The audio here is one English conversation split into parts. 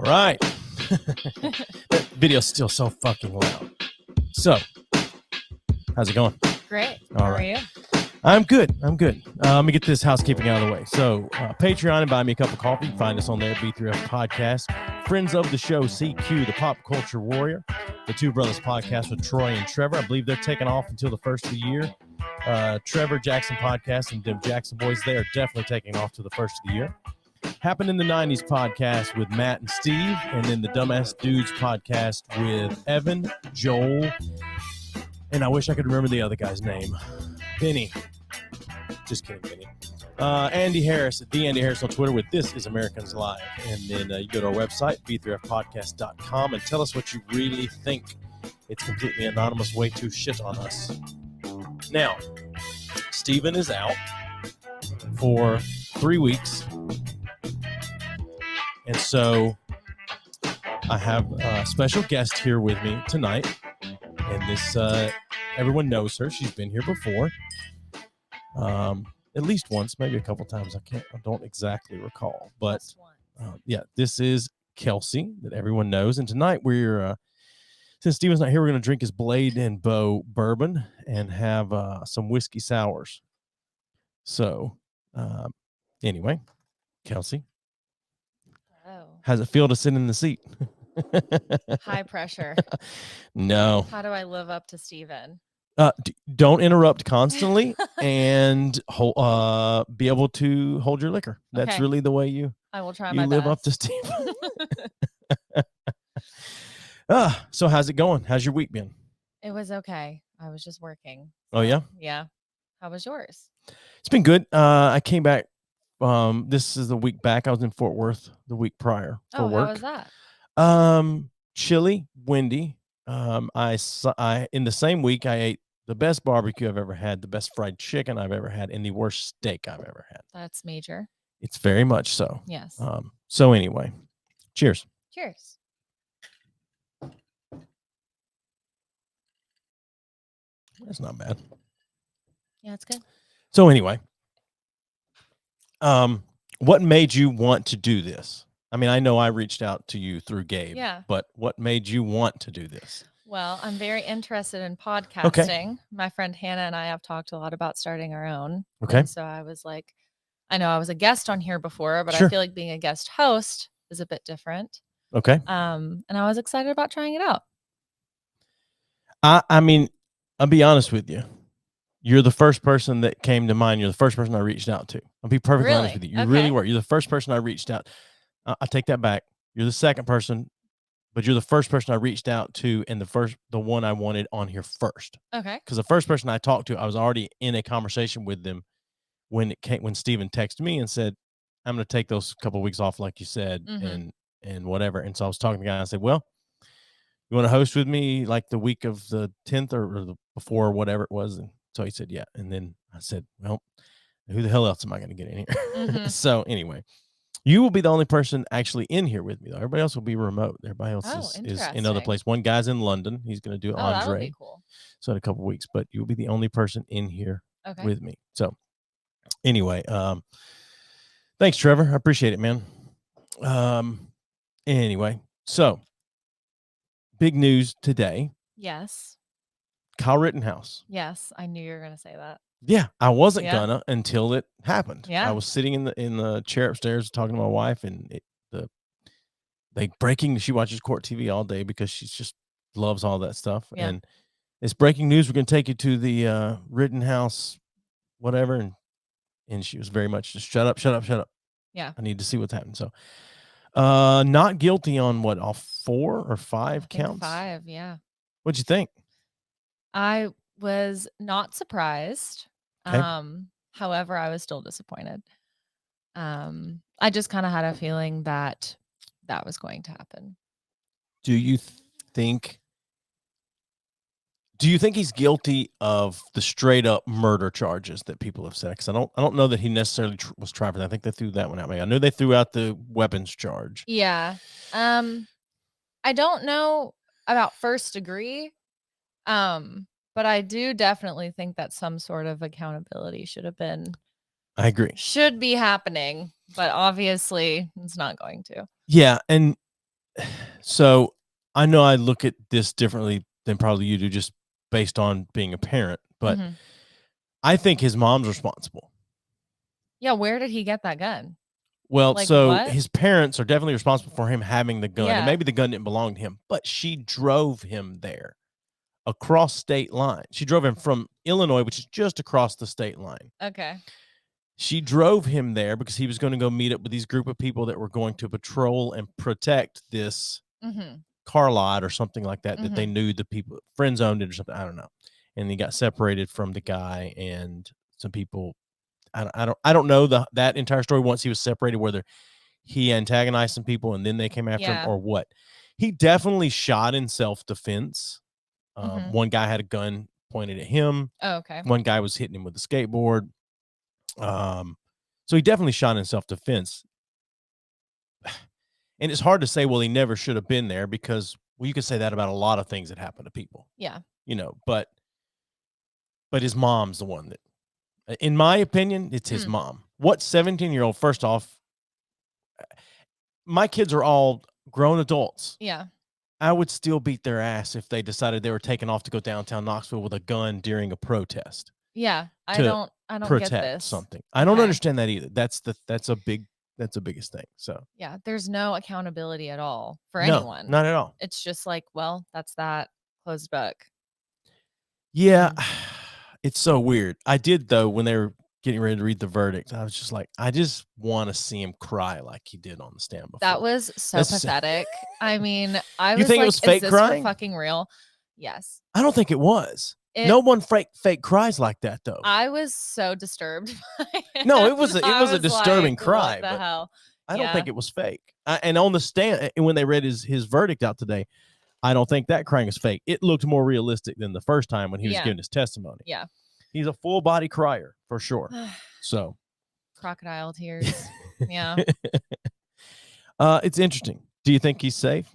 right. That video's still so fucking loud. So, how's it going? Great. All How right. are you? I'm good. Let me get this housekeeping out of the way. So, Patreon and Buy Me a Cup of Coffee. Find us on there, B3F Podcast. Friends of the show, CQ, the Pop Culture Warrior. The Two Brothers Podcast with Troy and Trevor. I believe they're taking off until the first of the year. Trevor Jackson Podcast and them Jackson Boys, they are definitely taking off to the first of the year. Happened in the 90s podcast with Matt and Steve, and then the Dumbass Dudes podcast with Evan, Joel, and I wish I could remember the other guy's name. Benny. Just kidding, Benny. Andy Harris at the Andy Harris on Twitter with This Is Americans Live. And then you go to our website, b3fpodcast.com, and tell us what you really think. It's a completely anonymous way to shit on us. Now, Steven is out for 3 weeks. And so I have a special guest here with me tonight. And this, everyone knows her. She's been here before. At least once, maybe a couple times. I don't exactly recall. But yeah, this is Kelsey that everyone knows. And tonight we're, since Steven's not here, we're going to drink his Blade and Bow bourbon and have some whiskey sours. So anyway, Kelsey. Oh. How's it feel to sit in the seat? High pressure. No. How do I live up to Steven? Don't interrupt constantly and be able to hold your liquor. That's really the way I will try you my live best. up to Steve. So how's it going? How's your week been? It was okay. I was just working. Oh, yeah? Yeah. How was yours? It's been good. I came back. This is the week back. I was in Fort Worth the week prior for work. How was that? Chilly, windy. I in the same week I ate the best barbecue I've ever had, the best fried chicken I've ever had, and the worst steak I've ever had. That's major. It's very much so. Yes. So anyway, cheers. Cheers. That's not bad. Yeah, it's good. So anyway, what made you want to do this? I mean, I know I reached out to you through Gabe. Yeah. But what made you want to do this? Well, I'm very interested in podcasting. Okay. My friend Hannah and I have talked a lot about starting our own. Okay. And so I was like, I know I was a guest on here before, but Sure. I feel like being a guest host is a bit different. Okay. And I was excited about trying it out. I mean, I'll be honest with you. You're the first person that came to mind. You're the first person I reached out to. I'll be perfectly honest with you. You really were. You're the first person I reached out. I take that back. You're the second person, but you're the first person I reached out to, and the one I wanted on here first. Okay. Because the first person I talked to, I was already in a conversation with them when Steven texted me and said, "I'm going to take those couple of weeks off, like you said, and whatever." And so I was talking to the guy. And I said, "Well, you want to host with me like the week of the 10th or the before, whatever it was?" And so he said, "Yeah." And then I said, "Well, who the hell else am I going to get in here?" So anyway. You will be the only person actually in here with me, though. Everybody else will be remote. Everybody else is in other place. One guy's in London. He's going to do Andre. That would be cool. So in a couple of weeks, but you'll be the only person in here with me. So anyway, thanks, Trevor. I appreciate it, man. Anyway, so big news today. Yes. Kyle Rittenhouse. Yes, I knew you were going to say that. Yeah, I wasn't gonna until it happened. Yeah. I was sitting in the chair upstairs talking to my wife, and she watches court TV all day because she just loves all that stuff. Yeah. And it's breaking news. We're gonna take you to the Rittenhouse, whatever, and she was very much just shut up. Yeah. I need to see what's happening. So not guilty on what, all 4 or 5 counts? 5, yeah. What'd you think? I was not surprised. Okay. However, I was still disappointed. I just kind of had a feeling that was going to happen. Do you think he's guilty of the straight up murder charges that people have said? Because I don't know that he necessarily was tried for that. I think they threw that one out. I knew they threw out the weapons charge. Yeah. I don't know about first degree. But I do definitely think that some sort of accountability should be happening, but obviously it's not going to. Yeah. And So I know I look at this differently than probably you do, just based on being a parent, but Mhm. I think his mom's responsible. Yeah, where did he get that gun? Well, Like, so what? his parents are definitely responsible for him having the gun, and Yeah. maybe the gun didn't belong to him, but she drove him there across state line. She drove him from Illinois, which is just across the state line. Okay. She drove him there because he was going to go meet up with these group of people that were going to patrol and protect this Mhm. car lot or something like that, that they Mhm. knew the people, friends owned it or something. I don't know. And he got separated from the guy, and some people, I don't know that entire story. Once he was separated, whether he antagonized some people and then they came after him Yeah. or what. He definitely shot in self-defense. Mhm. One guy had a gun pointed at him. Oh, okay. One guy was hitting him with a skateboard. So he definitely shot in self-defense. And it's hard to say, well, he never should have been there, because, well, you could say that about a lot of things that happen to people, Yeah. but his mom's the one that, in my opinion, it's his Mm. mom. What 17-year-old, first off, my kids are all grown adults. Yeah. I would still beat their ass if they decided they were taking off to go downtown Knoxville with a gun during a protest Yeah. I to don't get protect this. something. I don't Okay. understand that either. That's the biggest thing. So Yeah, there's no accountability at all for no, anyone. not at all. It's just like, well, that's that, closed book. Yeah, Mm. it's so weird. I did, though, when they were getting ready to read the verdict, I was just like, I just want to see him cry like he did on the stand before. That was so That's pathetic. I mean, I You was think it like, was is fake this crying? for fucking real? Yes. I don't think it was. It No one fake cries like that, though. I was so disturbed by it. No, it was I a disturbing like, cry, what the but hell? I don't Yeah. think it was fake. And on the stand, and when they read his verdict out today, I don't think that crying is fake. It looked more realistic than the first time when he was Yeah. giving his testimony. Yeah. He's a full body crier for sure. So Crocodile tears. Yeah. It's interesting. Do you think he's safe?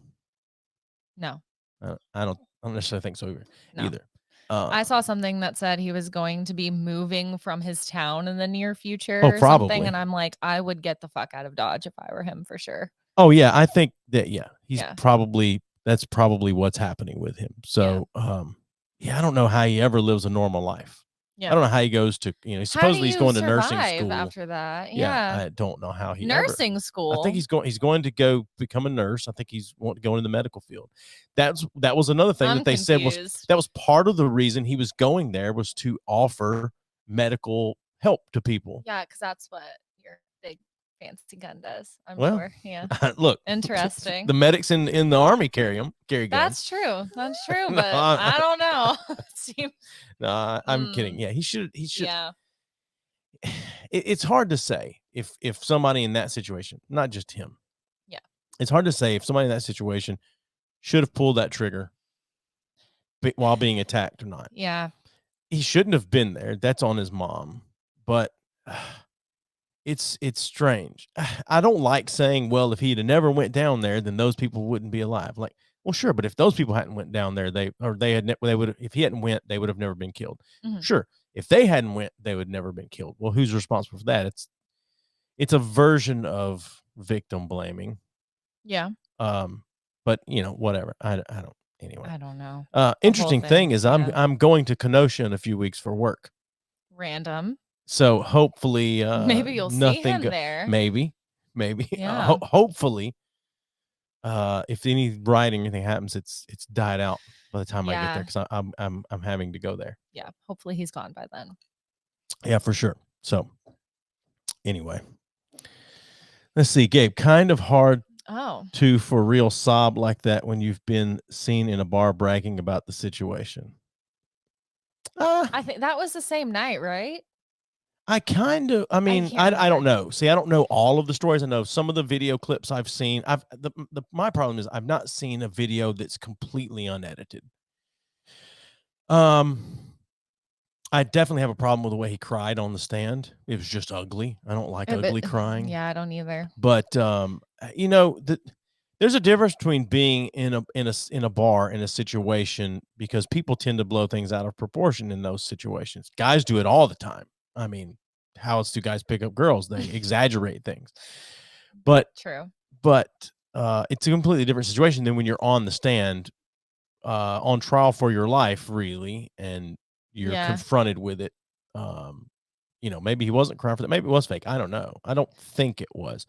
No. I don't necessarily think so No. either. I saw something that said he was going to be moving from his town in the near future Oh, or something, probably. and I'm like, I would get the fuck out of Dodge if I were him for sure. Oh yeah, I think that he's Yeah. that's probably what's happening with him. So yeah, I don't know how he ever lives a normal life. Yeah. I don't know how he goes to, supposedly he's going to nursing school after that. Yeah, Yeah. I don't know how he Nursing ever, school. I think he's going to go become a nurse. I think he's wanting to go into the medical field. That was another thing that they said was part of the reason he was going there, was to offer medical help to people. Yeah, because that's what your big fancy gun does. I'm Well, sure. Yeah. Look, Interesting. the medics in the Army carry guns. That's true. That's true. No, But I don't know. No, I'm kidding. Yeah, he should. Yeah. It's hard to say if somebody in that situation, not just him. Yeah. It's hard to say if somebody in that situation should have pulled that trigger while being attacked or not. Yeah. He shouldn't have been there. That's on his mom. But it's strange. I don't like saying, well, if he'd have never went down there, then those people wouldn't be alive. Like, well, sure, but if those people hadn't went down there, they would, if he hadn't went, they would have never been killed. Mhm. Sure, if they hadn't went, they would never been killed. Well, who's responsible for that? It's a version of victim blaming. Yeah. But whatever. I don't. Anyway, I don't know. Interesting thing is, I'm going to Kenosha in a few weeks for work. Random. So hopefully, maybe you'll see him there. Maybe. Yeah. Hopefully, if any rioting or anything happens, it's died out by the time I get there, because I'm having to go there. Yeah. Hopefully he's gone by then. Yeah, for sure. So anyway, let's see, Gabe. Kind of hard to for real sob like that when you've been seen in a bar bragging about the situation. I think that was the same night, right? I don't know. See, I don't know all of the stories. I know some of the video clips I've seen. My problem is I've not seen a video that's completely unedited. I definitely have a problem with the way he cried on the stand. It was just ugly. I don't like ugly crying. Yeah, I don't either. But there's a difference between being in a bar in a situation, because people tend to blow things out of proportion in those situations. Guys do it all the time. I mean, how else do guys pick up girls? They exaggerate things. But true. But it's a completely different situation than when you're on the stand, on trial for your life, really, and you're confronted with it. Maybe he wasn't crying for that. Maybe it was fake. I don't know. I don't think it was.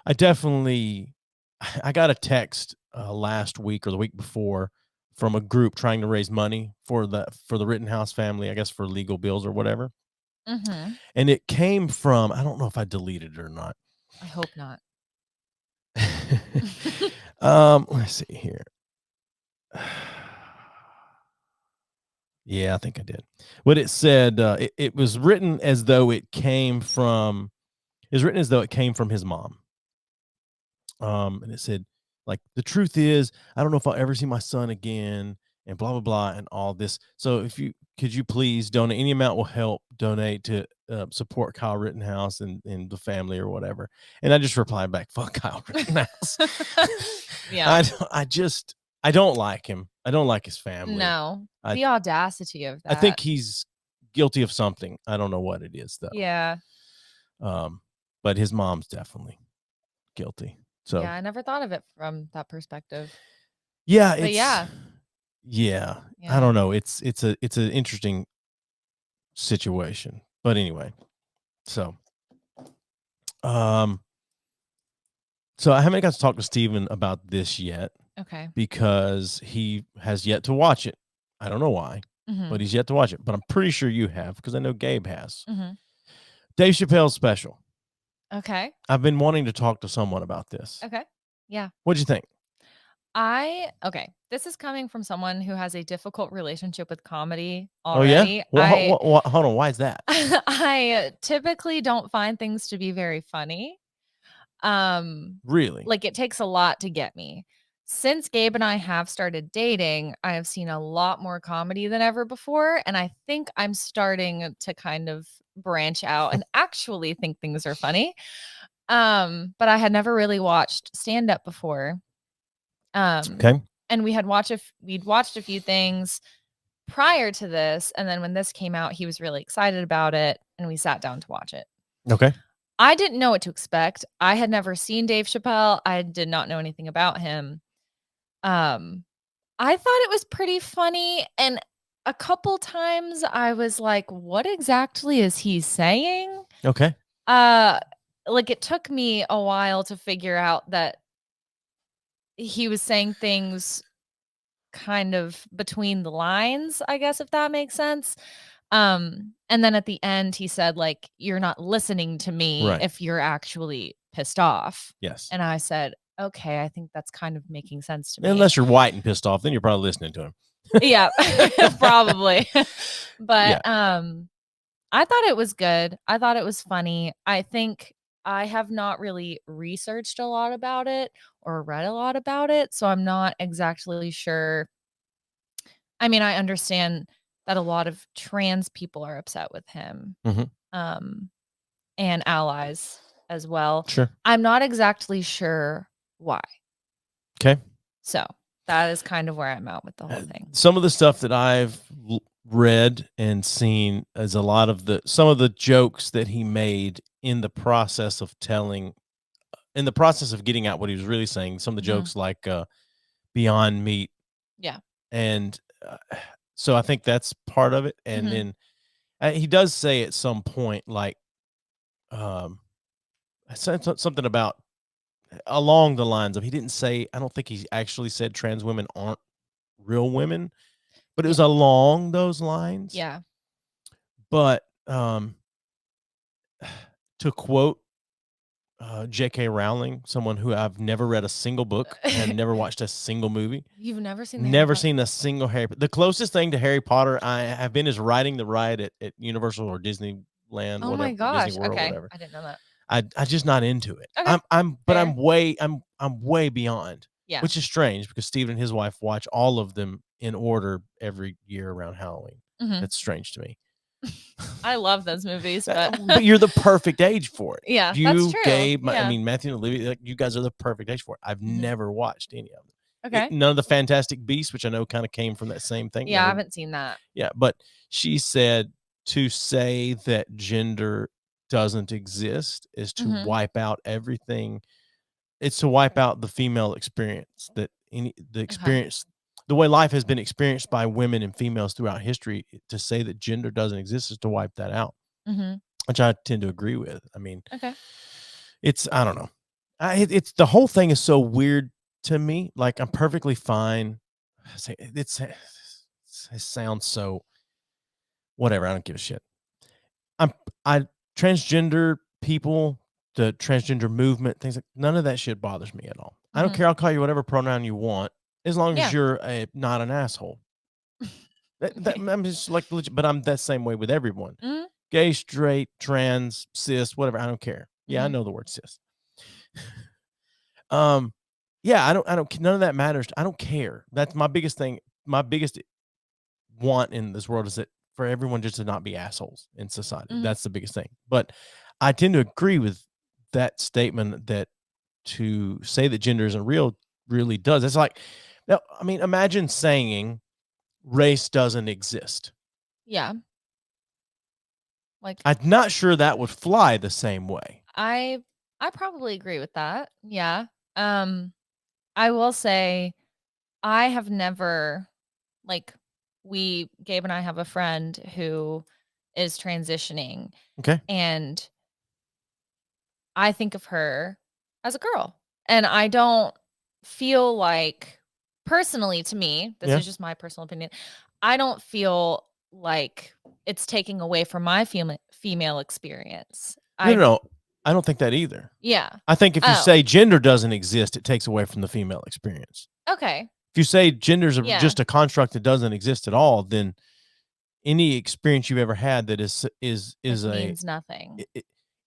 I got a text last week or the week before from a group trying to raise money for the Rittenhouse family, I guess for legal bills or whatever. Mm-hmm. And it came from, I don't know if I deleted it or not. I hope not. Let's see here. Yeah, I think I did. What it said, it was written as though it came from his mom. And it said, like, the truth is, I don't know if I'll ever see my son again, and blah, blah, blah, and all this. So could you please donate? Any amount will help. Donate to support Kyle Rittenhouse and the family or whatever. And I just replied back, fuck Kyle Rittenhouse. Yeah. I don't like him. I don't like his family. No. The audacity of that. I think he's guilty of something. I don't know what it is, though. Yeah. But his mom's definitely guilty. So yeah, I never thought of it from that perspective. Yeah, but yeah. I don't know. It's an interesting situation. But anyway, so I haven't got to talk to Steven about this yet. Okay. Because he has yet to watch it. I don't know why, but he's yet to watch it. But I'm pretty sure you have, because I know Gabe has. Dave Chappelle's special. Okay. I've been wanting to talk to someone about this. Okay. Yeah. What'd you think? This is coming from someone who has a difficult relationship with comedy already. Oh, yeah? Hold on. Why is that? I typically don't find things to be very funny. Really? Like, it takes a lot to get me. Since Gabe and I have started dating, I have seen a lot more comedy than ever before. And I think I'm starting to kind of branch out and actually think things are funny. But I had never really watched stand-up before. Okay. And we'd watched a few things prior to this. And then when this came out, he was really excited about it. And we sat down to watch it. Okay. I didn't know what to expect. I had never seen Dave Chappelle. I did not know anything about him. I thought it was pretty funny. And a couple times I was like, what exactly is he saying? Okay. Like, it took me a while to figure out that he was saying things kind of between the lines, I guess, if that makes sense. And then at the end, he said, like, you're not listening to me if you're actually pissed off. Yes. And I said, okay, I think that's kind of making sense to me. Unless you're white and pissed off, then you're probably listening to him. Yeah, probably. But I thought it was good. I thought it was funny. I think I have not really researched a lot about it or read a lot about it, so I'm not exactly sure. I mean, I understand that a lot of trans people are upset with him, and allies as well. Sure. I'm not exactly sure why. Okay. So that is kind of where I'm at with the whole thing. Some of the stuff that I've read and seen is some of the jokes that he made in the process of getting out what he was really saying. Some of the jokes like Beyond Meat. Yeah. And so I think that's part of it. And then he does say at some point, like, I said something about along the lines of, he didn't say, I don't think he actually said trans women aren't real women, but it was along those lines. Yeah. But to quote J.K. Rowling, someone who I've never read a single book and never watched a single movie. You've never seen seen a single the closest thing to Harry Potter I have been is riding the ride at Universal or Disneyland. Oh my gosh. Disney World, whatever. I didn't know that. I'm just not into it. Okay. I'm way beyond. Yeah. Which is strange because Steve and his wife watch all of them in order every year around Halloween. That's strange to me. I love those movies, but but you're the perfect age for it. Yeah, you, that's true. Gabe, I mean Matthew and Olivia, like, you guys are the perfect age for it. I've never watched any of them. Okay. None of the Fantastic Beasts, which I know kind of came from that same thing. Yeah, I haven't seen that. Yeah, but she said to say that gender doesn't exist is to wipe out everything it's to wipe out the female experience, that the Okay. experience, the way life has been experienced by women and females throughout history. To say that gender doesn't exist is to wipe that out, which I tend to agree with. I mean, Okay. it's, I don't know. It's the whole thing is so weird to me. Like, I'm perfectly fine. It sounds so whatever. I don't give a shit. I transgender people, the transgender movement, things like, none of that shit bothers me at all. I don't care. I'll call you whatever pronoun you want, as long as you're not an asshole. I'm just like, but I'm that same way with everyone. Gay, straight, trans, cis, whatever. I don't care. Yeah, I know the word cis. Yeah, I don't. None of that matters. I don't care. That's my biggest thing. My biggest want in this world is that for everyone just to not be assholes in society. That's the biggest thing. But I tend to agree with that statement, that to say that gender isn't real really does. It's like, I mean, imagine saying race doesn't exist. Yeah. Like, I'm not sure that would fly the same way. I probably agree with that. Yeah. I will say I have never, like, Gabe and I have a friend who is transitioning. Okay. And I think of her as a girl. And I don't feel like, personally, to me, this is just my personal opinion, I don't feel like it's taking away from my female experience. No. I don't think that either. Yeah. I think if you say gender doesn't exist, it takes away from the female experience. Okay. If you say gender's just a construct that doesn't exist at all, then any experience you've ever had that means nothing.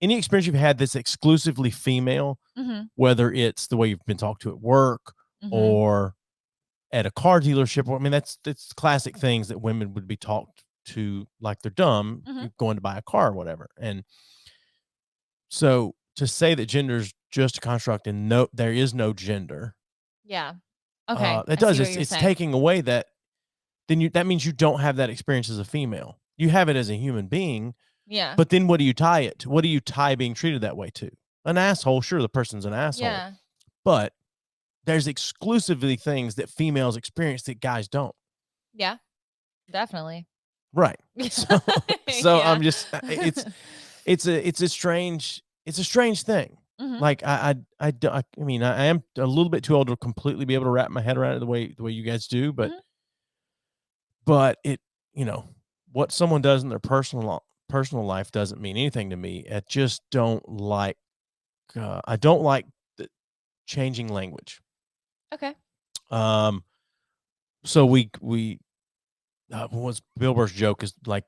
Any experience you've had that's exclusively female, whether it's the way you've been talked to at work or at a car dealership, I mean, that's classic things that women would be talked to like they're dumb, going to buy a car or whatever. And so to say that gender's just a construct and there is no gender. Yeah. Okay. It does. It's taking away that. Then that means you don't have that experience as a female. You have it as a human being. Yeah. But then what do you tie it to? What do you tie being treated that way to? An asshole. Sure, the person's an asshole. Yeah. But there's exclusively things that females experience that guys don't. Yeah. Definitely. Right. So I'm just, it's a strange thing. Like I mean, I am a little bit too old to completely be able to wrap my head around it the way you guys do, but it, what someone does in their personal life doesn't mean anything to me. I just don't like, I don't like the changing language. Okay. So was Bill Burr's joke is like,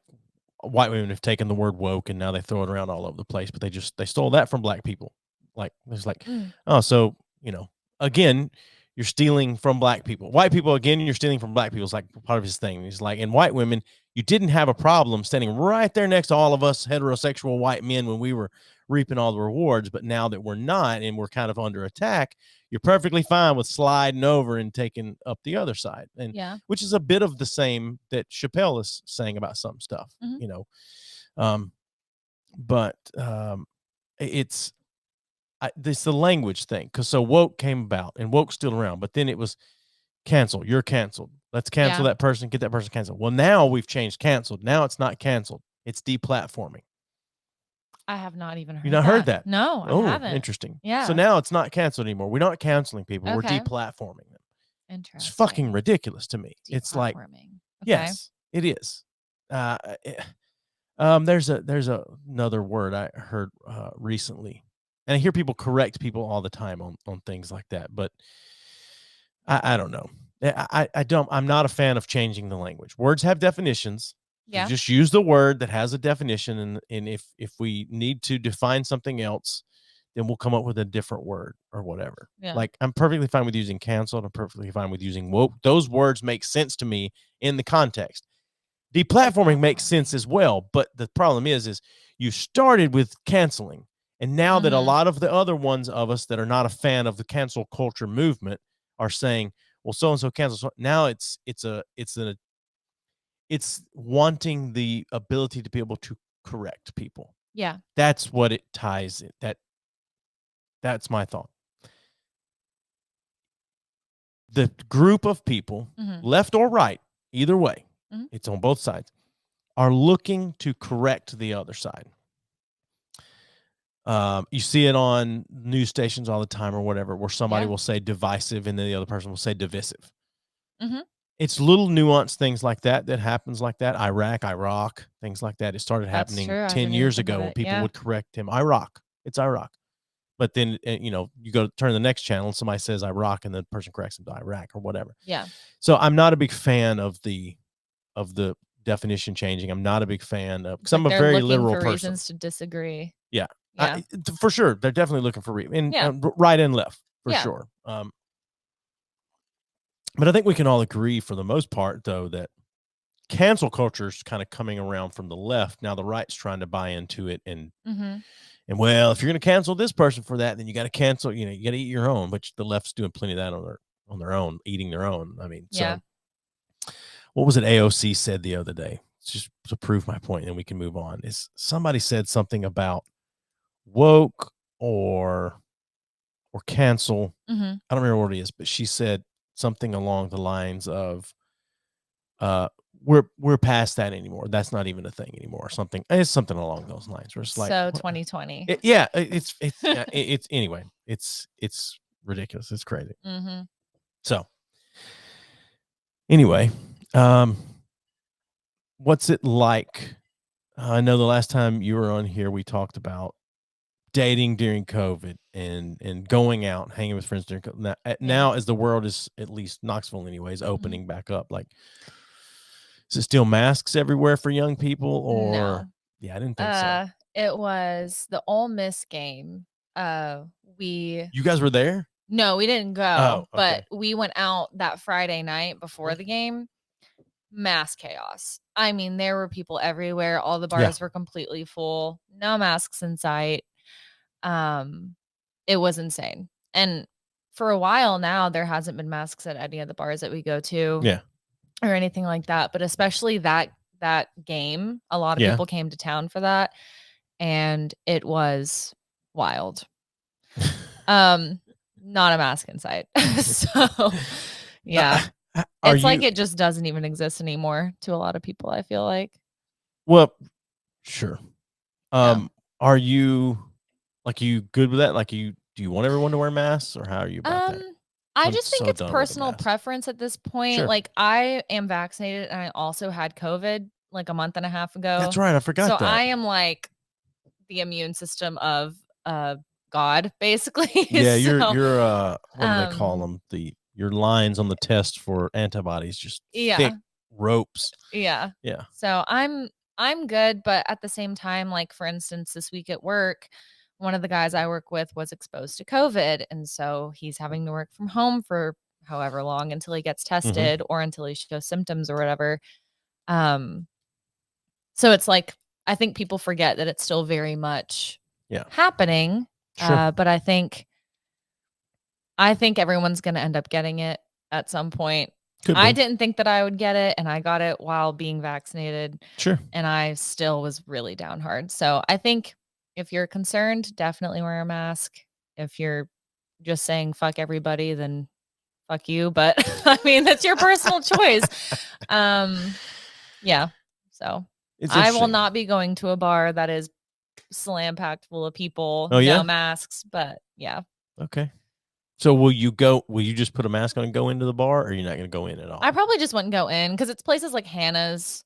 white women have taken the word woke and now they throw it around all over the place, but they stole that from black people. Like, it's like, oh, so, again, you're stealing from black people. White people, again, you're stealing from black people. It's like part of his thing. He's like, and white women, you didn't have a problem standing right there next to all of us heterosexual white men when we were reaping all the rewards. But now that we're not and we're kind of under attack, you're perfectly fine with sliding over and taking up the other side. And which is a bit of the same that Chappelle is saying about some stuff, but it's the language thing. Cause so woke came about and woke's still around, but then it was cancel. You're canceled. Let's cancel that person, get that person canceled. Well, now we've changed canceled. Now it's not canceled. It's deplatforming. I have not even heard You not that. heard that? No, I haven't. Interesting. Yeah. So now it's not canceled anymore. We're not canceling people. We're deplatforming them. Interesting. It's fucking ridiculous to me. It's like, yes, it is. There's another word I heard recently, and I hear people correct people all the time on things like that, but I don't know. I'm not a fan of changing the language. Words have definitions. Yeah. You just use the word that has a definition, and if we need to define something else, then we'll come up with a different word or whatever. Yeah. Like, I'm perfectly fine with using canceled. I'm perfectly fine with using woke. Those words make sense to me in the context. Deplatforming makes sense as well, but the problem is you started with canceling, and now that a lot of the other ones of us that are not a fan of the cancel culture movement are saying, well, so and so cancels. So now it's wanting the ability to be able to correct people. Yeah, that's what it ties. That's my thought. the group of people, left or right, either way, it's on both sides, are looking to correct the other side. You see it on news stations all the time or whatever, where somebody will say divisive and then the other person will say divisive. It's little nuanced things like that happens like that. Iraq, things like that. It started happening 10 years ago when people would correct him. Iraq. It's Iraq. But then, you go to turn the next channel and somebody says Iraq and the person corrects them to Iraq or whatever. Yeah. So I'm not a big fan of the definition changing. I'm not a big fan of, because I'm a very literal person. Reasons to disagree. Yeah. For sure. They're definitely looking for right and left for sure. But I think we can all agree for the most part, though, that cancel culture is kind of coming around from the left. Now the right's trying to buy into it. And well, if you're going to cancel this person for that, then you got to cancel, you got to eat your own, but the left's doing plenty of that on their own, eating their own. I mean, so what was it AOC said the other day? Just to prove my point, and we can move on. Is somebody said something about woke or cancel. I don't remember what it is, but she said something along the lines of, we're past that anymore. That's not even a thing anymore. Something. It's something along those lines. Where it's like, so 2020. It's anyway. It's ridiculous. It's crazy. So anyway, what's it like? I know the last time you were on here, we talked about dating during COVID and going out, hanging with friends during COVID. Now, as the world is, at least Knoxville anyways, opening back up, like, is it still masks everywhere for young people? Or no. Yeah, I didn't think so. It was the Ole Miss game. You guys were there? No, we didn't go. Oh, okay. But we went out that Friday night before the game. Mass chaos. I mean, there were people everywhere. All the bars were completely full. No masks in sight. It was insane. And for a while now, there hasn't been masks at any of the bars that we go to. Yeah. Or anything like that. But especially that game, a lot of people came to town for that. And it was wild. Not a mask in sight. So yeah. It's like it just doesn't even exist anymore to a lot of people, I feel like. Well, sure. Are you good with that? Like, do you want everyone to wear masks, or how are you about that? I just think it's personal preference at this point. Sure. Like, I am vaccinated and I also had COVID like a month and a half ago. That's right. I forgot that. So I am like the immune system of God, basically. Yeah, you're what do they call them? Your lines on the test for antibodies, just thick ropes. Yeah. Yeah. So I'm good, but at the same time, like, for instance, this week at work, one of the guys I work with was exposed to COVID. And so he's having to work from home for however long until he gets tested or until he shows symptoms or whatever. So it's like, I think people forget that it's still very much happening. Sure. But I think everyone's going to end up getting it at some point. I didn't think that I would get it, and I got it while being vaccinated. Sure. And I still was really down hard. So I think if you're concerned, definitely wear a mask. If you're just saying fuck everybody, then fuck you. But I mean, that's your personal choice. Yeah. So I will not be going to a bar that is slam packed full of people. Oh, yeah? No masks, but yeah. Okay. So will you just put a mask on and go into the bar, or you're not going to go in at all? I probably just wouldn't go in because it's places like Hannah's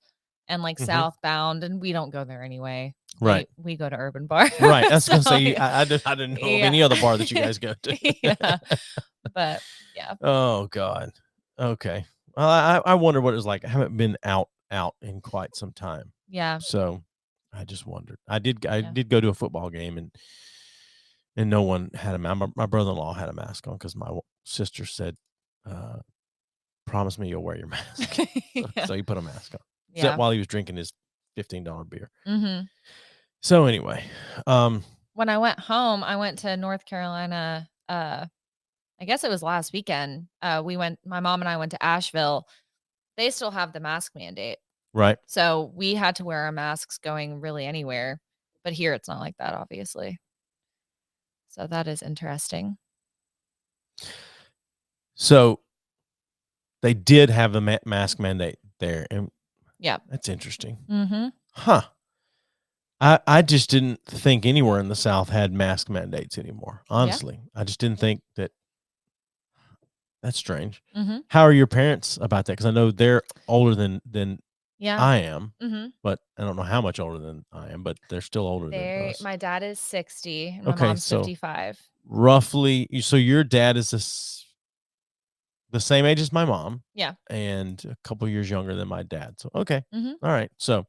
and like Southbound, and we don't go there anyway. Right. We go to urban bars. Right. I was going to say, I didn't know of any other bar that you guys go to. Yeah. But yeah. Oh, God. Okay. Well, I wonder what it was like. I haven't been out in quite some time. Yeah. So I just wondered. I did go to a football game, and no one had a mask. My brother-in-law had a mask on because my sister said, promise me you'll wear your mask. So he put a mask on. Yeah. While he was drinking his $15 beer. Mm-hmm. So anyway. When I went home, I went to North Carolina. I guess it was last weekend. My mom and I went to Asheville. They still have the mask mandate. Right. So we had to wear our masks going really anywhere. But here it's not like that, obviously. So that is interesting. So they did have a mask mandate there, and Yeah. that's interesting. Mm-hmm. Huh. I just didn't think anywhere in the South had mask mandates anymore. Honestly, I just didn't think that. That's strange. Mm-hmm. How are your parents about that? Because I know they're older than Yeah. I am, Mm-hmm. but I don't know how much older than I am, but they're still older than us. My dad is 60 and my Okay, mom's so 55. roughly, so your dad is the same age as my mom. Yeah. And a couple years younger than my dad. So, okay. Mm-hmm. All right. So,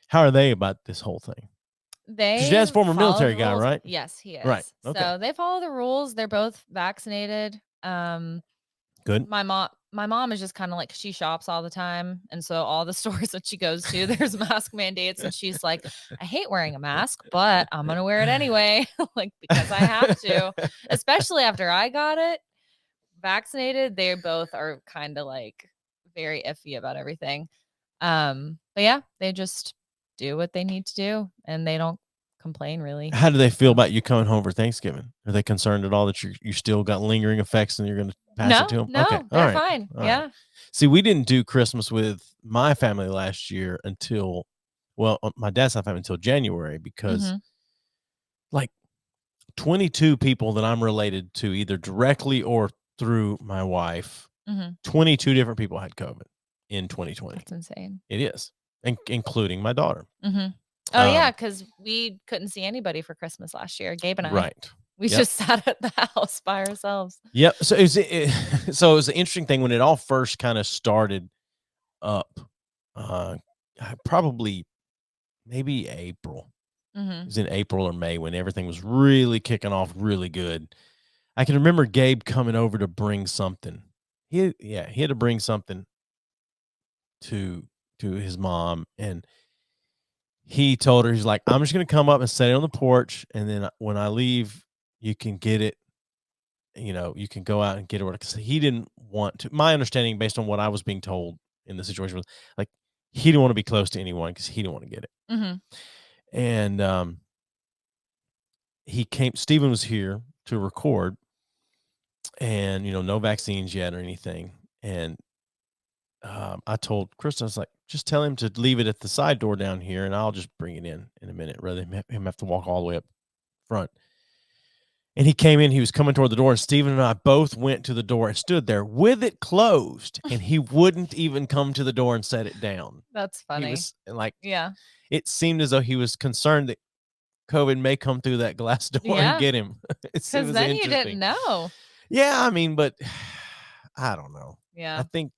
how are they about this whole thing? Because your dad's They former follow military the guy, rules. right? Yes, he is. Right. Okay. So they follow the rules. They're both vaccinated. Good. My mom is just kind of like, she shops all the time, and so all the stores that she goes to, there's mask mandates, and she's like, I hate wearing a mask, but I'm gonna wear it anyway, like, because I have to. Especially after I got it vaccinated, they both are kind of like very iffy about everything. But yeah, they just do what they need to do, and they don't complain really. How do they feel about you coming home for Thanksgiving? Are they concerned at all that you still got lingering effects and you're going to pass it to them? No, Okay. All they're right. fine. All Yeah. right. See, we didn't do Christmas with my family last year until, well, my dad's not family until January because Mm-hmm. like 22 people that I'm related to, either directly or through my wife, 22 different people had COVID in 2020. That's insane. It is, including my daughter. Mm-hmm. Oh, yeah, because we couldn't see anybody for Christmas last year, Gabe and I. Right. We just sat at the house by ourselves. Yep. So so it was an interesting thing when it all first kind of started up. Probably maybe April. It was in April or May when everything was really kicking off really good. I can remember Gabe coming over to bring something. He had to bring something to his mom, and he told her, he's like, I'm just gonna come up and set it on the porch, and then when I leave, you can get it. You can go out and get it, because he didn't want to. My understanding, based on what I was being told in the situation, was like he didn't want to be close to anyone because he didn't want to get it. And he came. Steven was here to record, and no vaccines yet or anything. And I told Krista, I was like, just tell him to leave it at the side door down here, and I'll just bring it in a minute, rather than him have to walk all the way up front. And he came in, he was coming toward the door, and Steven and I both went to the door and stood there with it closed, and he wouldn't even come to the door and set it down. That's funny. He was like, yeah. It seemed as though he was concerned that COVID may come through that glass door and get him. Because then you didn't know. Yeah, I mean, but I don't know. Yeah. I think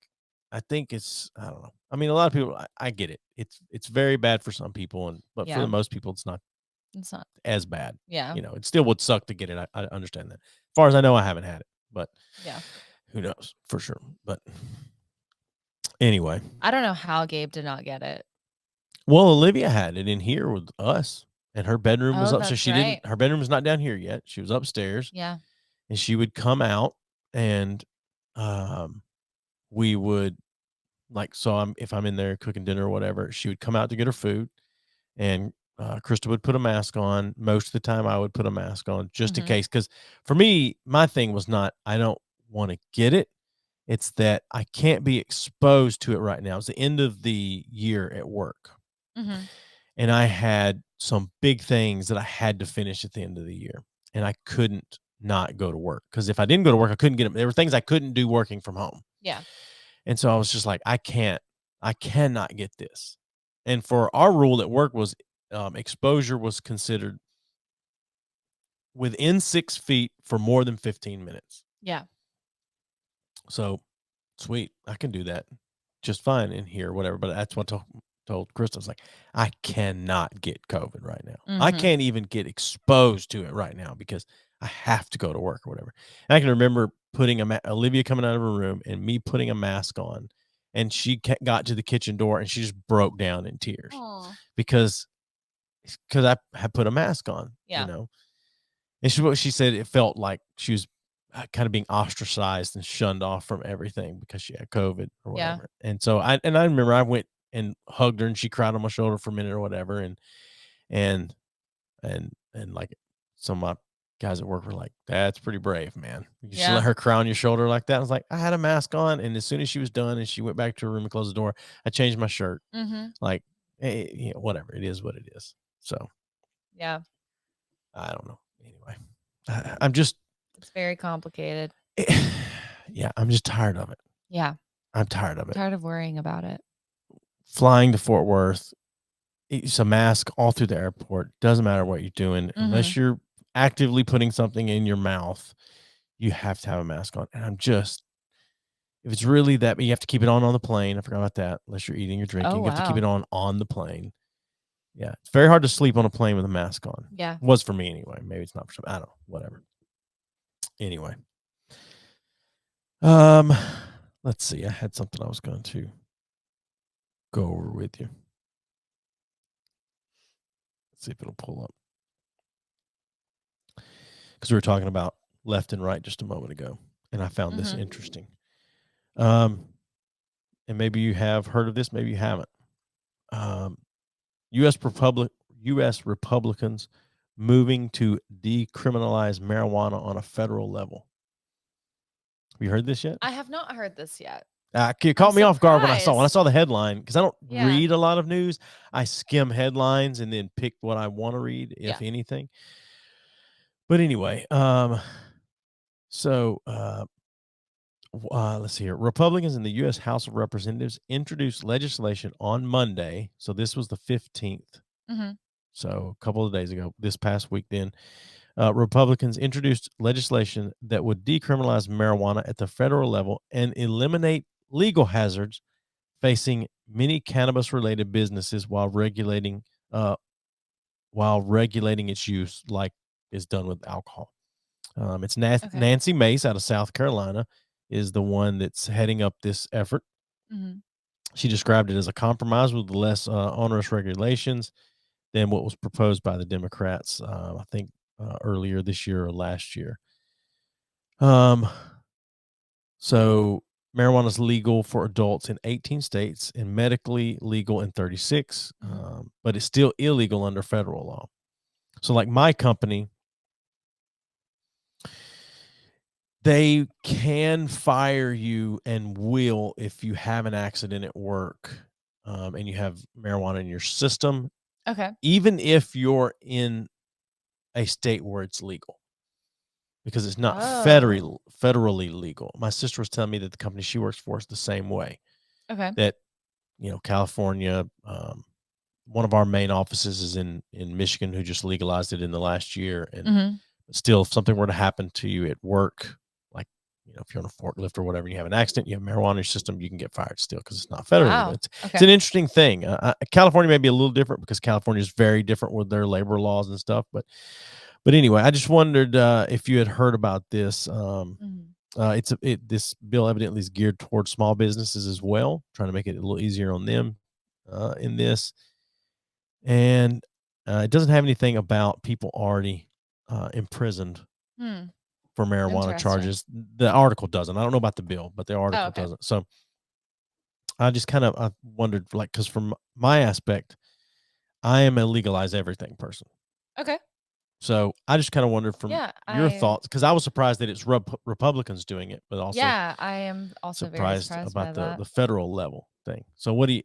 it's, I don't know. I mean, a lot of people, I get it. It's very bad for some people, but for the most people, it's not as bad. Yeah. It still would suck to get it. I understand that. As far as I know, I haven't had it, but yeah, who knows for sure. But anyway, I don't know how Gabe did not get it. Well, Olivia had it in here with us, and her bedroom was upstairs. She right. didn't. Her bedroom was not down here yet. She was upstairs. Yeah. And she would come out, and we would if I'm in there cooking dinner or whatever, she would come out to get her food, and Krista would put a mask on. Most of the time, I would put a mask on just in case. Because for me, my thing was not, I don't want to get it. It's that I can't be exposed to it right now. It's the end of the year at work. And I had some big things that I had to finish at the end of the year. And I couldn't not go to work. Because if I didn't go to work, I couldn't get them. There were things I couldn't do working from home. Yeah. And so I was just like, I cannot get this. And for our rule at work was exposure was considered within 6 feet for more than 15 minutes. Yeah. So sweet. I can do that just fine in here, whatever. But that's what I told Krista. I was like, I cannot get COVID right now. I can't even get exposed to it right now because I have to go to work or whatever. And I can remember putting Olivia coming out of her room and me putting a mask on, and she got to the kitchen door and she just broke down in tears. Aww. because I had put a mask on, And she said it felt like she was kind of being ostracized and shunned off from everything because she had COVID or whatever. Yeah. And so I remember I went and hugged her and she cried on my shoulder for a minute or whatever. And like some of my guys at work were like, "That's pretty brave, man. You just Yeah. let her cry on your shoulder like that." I was like, I had a mask on, and as soon as she was done and she went back to her room and closed the door, I changed my shirt. Mm-hmm. Like, whatever. It is what it is. So Yeah. I don't know. Anyway, I'm just, It's very complicated. yeah, I'm just tired of it. Yeah. I'm tired of it. Tired of worrying about it. Flying to Fort Worth, it's a mask all through the airport. Doesn't matter what you're doing, unless you're actively putting something in your mouth, you have to have a mask on. And I'm just, if it's really that, you have to keep it on the plane. I forgot about that. Unless you're eating or drinking, Oh, you have to keep wow. it on the plane. Yeah, it's very hard to sleep on a plane with a mask on. Yeah. Was for me anyway. Maybe it's not for some. I don't know. Whatever. Anyway, let's see. I had something I was going to go over with you. Let's see if it'll pull up. Because we were talking about left and right just a moment ago, and I found this interesting. And maybe you have heard of this, maybe you haven't. U.S. Republicans moving to decriminalize marijuana on a federal level. Have you heard this yet? I have not heard this yet. It caught me off guard when I surprised. saw the headline, because I don't Yeah. read a lot of news. I skim headlines and then pick what I want to read, if anything. But anyway, let's see here. Republicans in the U.S. House of Representatives introduced legislation on Monday. So this was the 15th. So a couple of days ago, this past week, then Republicans introduced legislation that would decriminalize marijuana at the federal level and eliminate legal hazards facing many cannabis-related businesses while regulating its use, like is done with alcohol. It's Nancy Mace out of South Carolina is the one that's heading up this effort. She described it as a compromise with less onerous regulations than what was proposed by the Democrats, I think earlier this year or last year. So marijuana is legal for adults in 18 states and medically legal in 36, but it's still illegal under federal law. So like my company, they can fire you and will if you have an accident at work and you have marijuana in your system. Okay. Even if you're in a state where it's legal, because it's not federally legal. My sister was telling me that the company she works for is the same way. Okay. That, California, one of our main offices is in Michigan, who just legalized it in the last year. And still, if something were to happen to you at work, like, if you're on a forklift or whatever, and you have an accident, you have marijuana in your system, you can get fired still because it's not federally. Wow. It's an interesting thing. California may be a little different because California is very different with their labor laws and stuff. But anyway, I just wondered if you had heard about this. This bill evidently is geared towards small businesses as well, trying to make it a little easier on them in this. And it doesn't have anything about people already imprisoned for marijuana charges. The article doesn't. I don't know about the bill, but the article doesn't. So I just kind of wondered, like, because from my aspect, I am a legalize everything person. Okay. So I just kind of wondered from your thoughts, because I was surprised that it's Republicans doing it, but also I am also surprised very surprised about by the federal level thing. So what do you?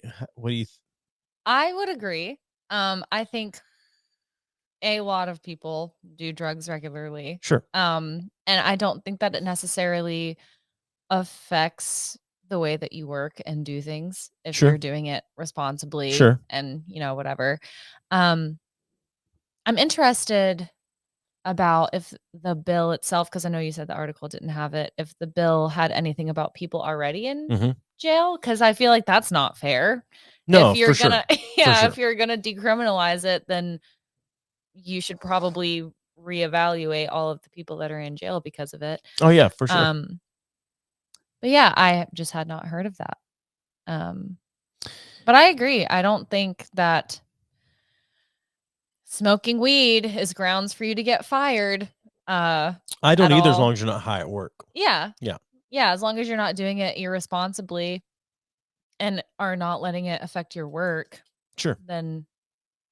I would agree. I think a lot of people do drugs regularly. Sure. And I don't think that it necessarily affects the way that you work and do things if you're doing it responsibly. Sure. And whatever. I'm interested about if the bill itself, because I know you said the article didn't have it, if the bill had anything about people already in jail, because I feel like that's not fair. No, if you're for gonna sure. if you're gonna decriminalize it, then you should probably reevaluate all of the people that are in jail because of it. Oh yeah, for sure. But yeah, I just had not heard of that. But I agree. I don't think that smoking weed is grounds for you to get fired. I don't either, as long as you're not high at work. Yeah. Yeah. Yeah, as long as you're not doing it irresponsibly and are not letting it affect your work. Sure. Then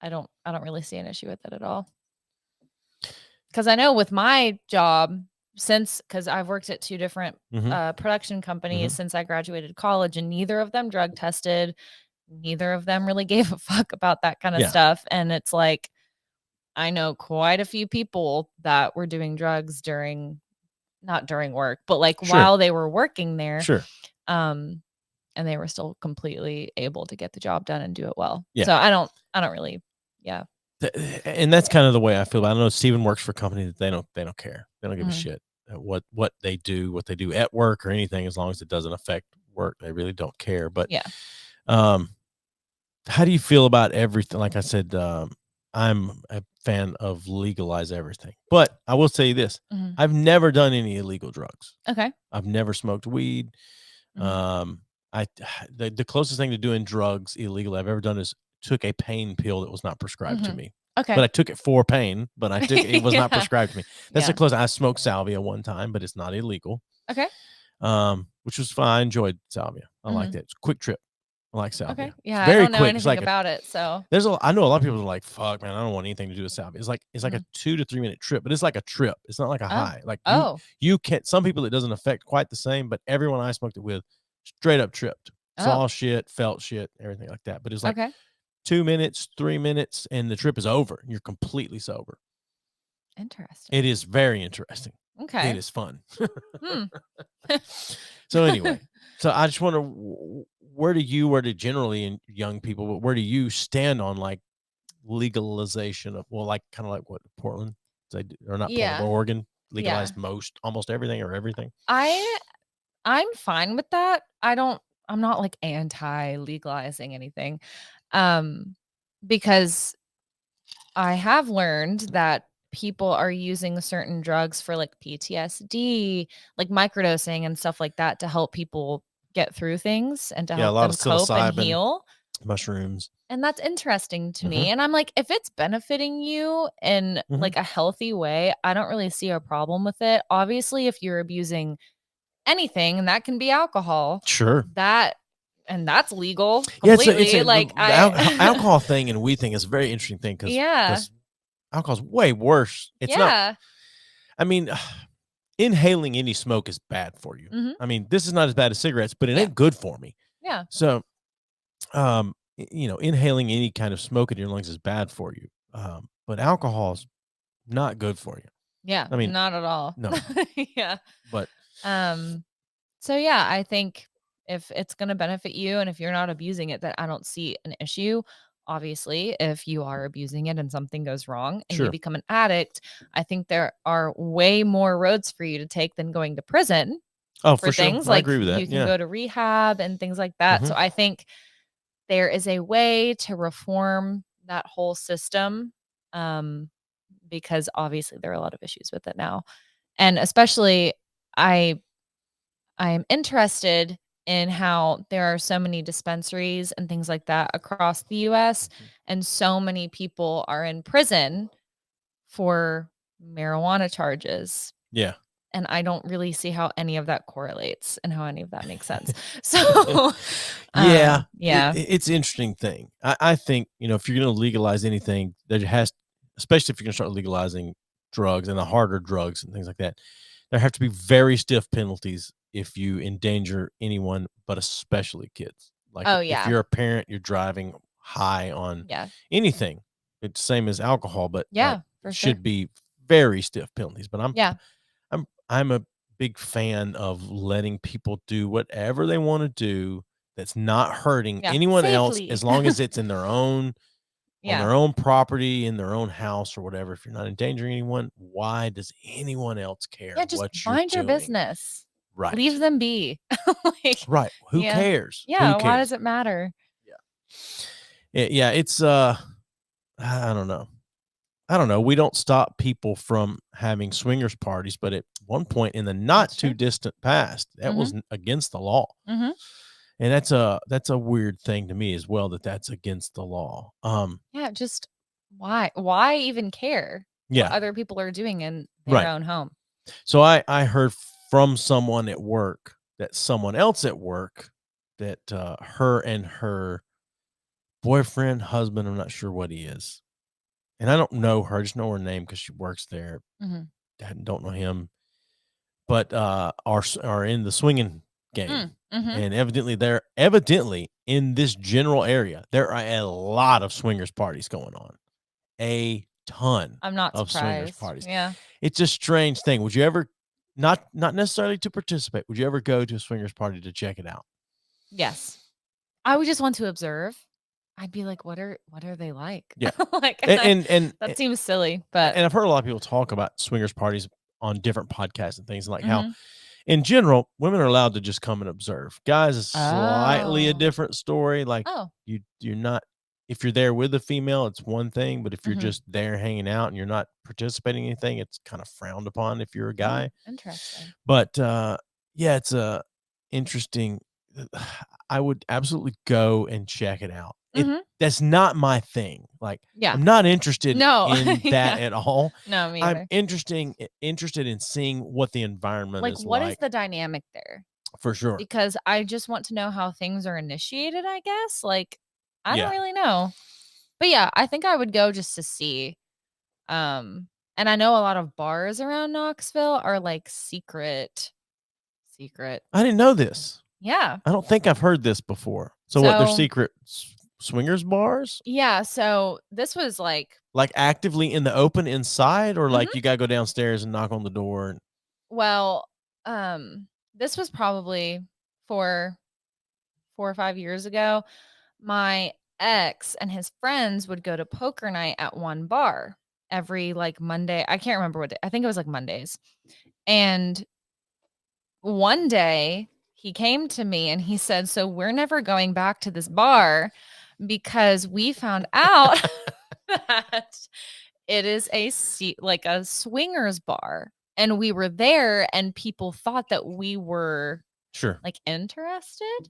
I don't really see an issue with it at all. because I know with my job, because I've worked at 2 different production companies since I graduated college, and neither of them drug tested. Neither of them really gave a fuck about that kind of stuff. And it's like, I know quite a few people that were doing drugs not during work, but like while they were working there. Sure. And they were still completely able to get the job done and do it well. Yeah. So I don't really, And that's kind of the way I feel. I know Steven works for a company that they don't care. They don't give a shit what they do at work or anything, as long as it doesn't affect work. They really don't care. But how do you feel about everything? Like I said, I'm a fan of legalize everything, but I will say this: I've never done any illegal drugs. Okay. I've never smoked weed. The closest thing to doing drugs illegal I've ever done is took a pain pill that was not prescribed to me. Okay. But I took it for pain, but I took it was not prescribed to me. That's the closest. I smoked salvia one time, but it's not illegal. Okay. Which was fine. I enjoyed salvia. I liked it. It's a quick trip. I like salvia. Okay. Yeah. It's very I don't know quick. anything about it. So I know a lot of people are like, fuck, man, I don't want anything to do with salvia. It's like a 2 to 3 minute trip, but it's like a trip. It's not like a high. Like you can't, some people it doesn't affect quite the same, but everyone I smoked it with straight up tripped. Saw shit, felt shit, everything like that. But it's like 2 minutes, 3 minutes, and the trip is over. You're completely sober. Interesting. It is very interesting. Okay. It is fun. So anyway, so I just wonder, where do generally in young people, but where do you stand on like legalization of, well, like kind of like what Portland, or not Portland, but Oregon legalized almost everything or everything? I'm fine with that. I'm not like anti legalizing anything. Because I have learned that people are using certain drugs for like PTSD, like microdosing and stuff like that to help people get through things and to help them cope and heal. Mushrooms. And that's interesting to me. And I'm like, if it's benefiting you in like a healthy way, I don't really see a problem with it. Obviously, if you're abusing anything, and that can be alcohol. Sure. That's legal. Completely. Yeah, like the alcohol thing and weed thing is a very interesting thing because alcohol's way worse. It's not. I mean, inhaling any smoke is bad for you. I mean, this is not as bad as cigarettes, but it ain't good for me. Yeah. So, inhaling any kind of smoke in your lungs is bad for you. But alcohol's not good for you. Yeah. I mean, not at all. No. Yeah. But so yeah, I think if it's going to benefit you and if you're not abusing it, that I don't see an issue. Obviously, if you are abusing it and something goes wrong and you become an addict, I think there are way more roads for you to take than going to prison. Oh, for things. Sure. Like I agree with that. You can go to rehab and things like that. So I think there is a way to reform that whole system, because obviously there are a lot of issues with it now. And especially I am interested in how there are so many dispensaries and things like that across the US, and so many people are in prison for marijuana charges. Yeah. And I don't really see how any of that correlates and how any of that makes sense. So it's an interesting thing. I think, if you're going to legalize anything, especially if you're going to start legalizing drugs and the harder drugs and things like that, there have to be very stiff penalties if you endanger anyone, but especially kids. Like if you're a parent, you're driving high on anything. It's the same as alcohol, but should be very stiff penalties. But I'm a big fan of letting people do whatever they want to do that's not hurting anyone else, as long as it's in their own on their own property, in their own house or whatever. If you're not endangering anyone, why does anyone else care? Yeah, just mind your business. Right. Leave them be. Right. Who cares? Yeah. Who cares? Why does it matter? Yeah. It's I don't know. We don't stop people from having swingers parties, but at one point in the not too distant past, that was against the law. And that's a weird thing to me as well, that's against the law. Just why even care what other people are doing in their own home? So I heard from someone at work that someone else at work that her and her boyfriend, husband, I'm not sure what he is, and I don't know her, I just know her name because she works there. Mm-hmm. Don't know him, but are in the swinging game. Mm-hmm. And evidently in this general area, there are a lot of swingers parties going on. A ton I'm not of swingers surprised. parties. Yeah. It's a strange thing. Would you ever, not necessarily to participate, would you ever go to a swingers party to check it out? Yes. I would just want to observe. I'd be like, what are they like? Yeah. Like, and that seems silly, but I've heard a lot of people talk about swingers parties on different podcasts and things, like how Mhm. in general, women are allowed to just come and observe. Guys is slightly a Oh. different story. Like Oh. you're not, if you're there with a female, it's one thing, but if you're Mhm. just there hanging out and you're not participating in anything, it's kind of frowned upon if you're a Oh, guy. interesting. But yeah, it's a interesting. I would absolutely go and check it out. Mhm. That's not my thing. Like, Yeah. I'm not interested No. in that Yeah. at all. No, me I'm either. interested in seeing what the environment Like, is what like. is the dynamic there? For sure. Because I just want to know how things are initiated, I guess. Like, I Yeah. don't really know. But yeah, I think I would go just to see. And I know a lot of bars around Knoxville are like secret. I didn't know this. Yeah. I don't think I've heard this before. So what, they're So secret swingers bars? yeah, so this was like Like actively in the open inside, or like Mhm. you gotta go downstairs and knock on the door and well, this was probably 4 or 5 years ago. My ex and his friends would go to poker night at one bar every like Monday. I can't remember what day. I think it was like Mondays. And one day he came to me and he said, "So we're never going back to this bar because we found out that it is like a swingers bar. And we were there and people thought that we were sure. like interested."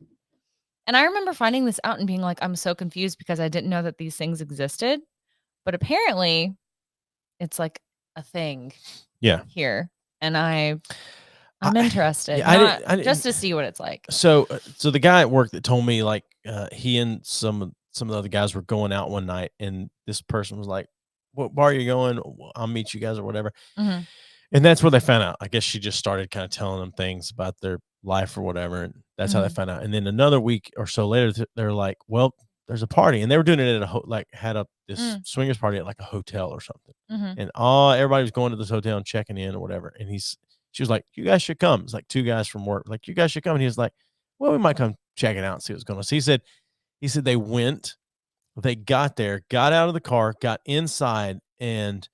And I remember finding this out and being like, I'm so confused because I didn't know that these things existed. But apparently it's like a thing Yeah. here. And I'm interested. Yeah, I didn't, just to see what it's like. So the guy at work that told me, like, he and some of the other guys were going out one night, and this person was like, "What bar are you going? I'll meet you guys," or whatever. Mhm. And that's where they found out. I guess she just started kind of telling them things about their life or whatever, and that's how they Mhm. found out. And then another week or so later, they're like, "Well, there's a party," and they were doing it at this swingers party at like a hotel or something. Mhm. And everybody was going to this hotel and checking in or whatever. And she was like, "You guys should come." It's like two guys from work, like, "You guys should come." And he was like, "Well, we might come check it out and see what's going on." So he said they went, they got there, got out of the car, got inside, and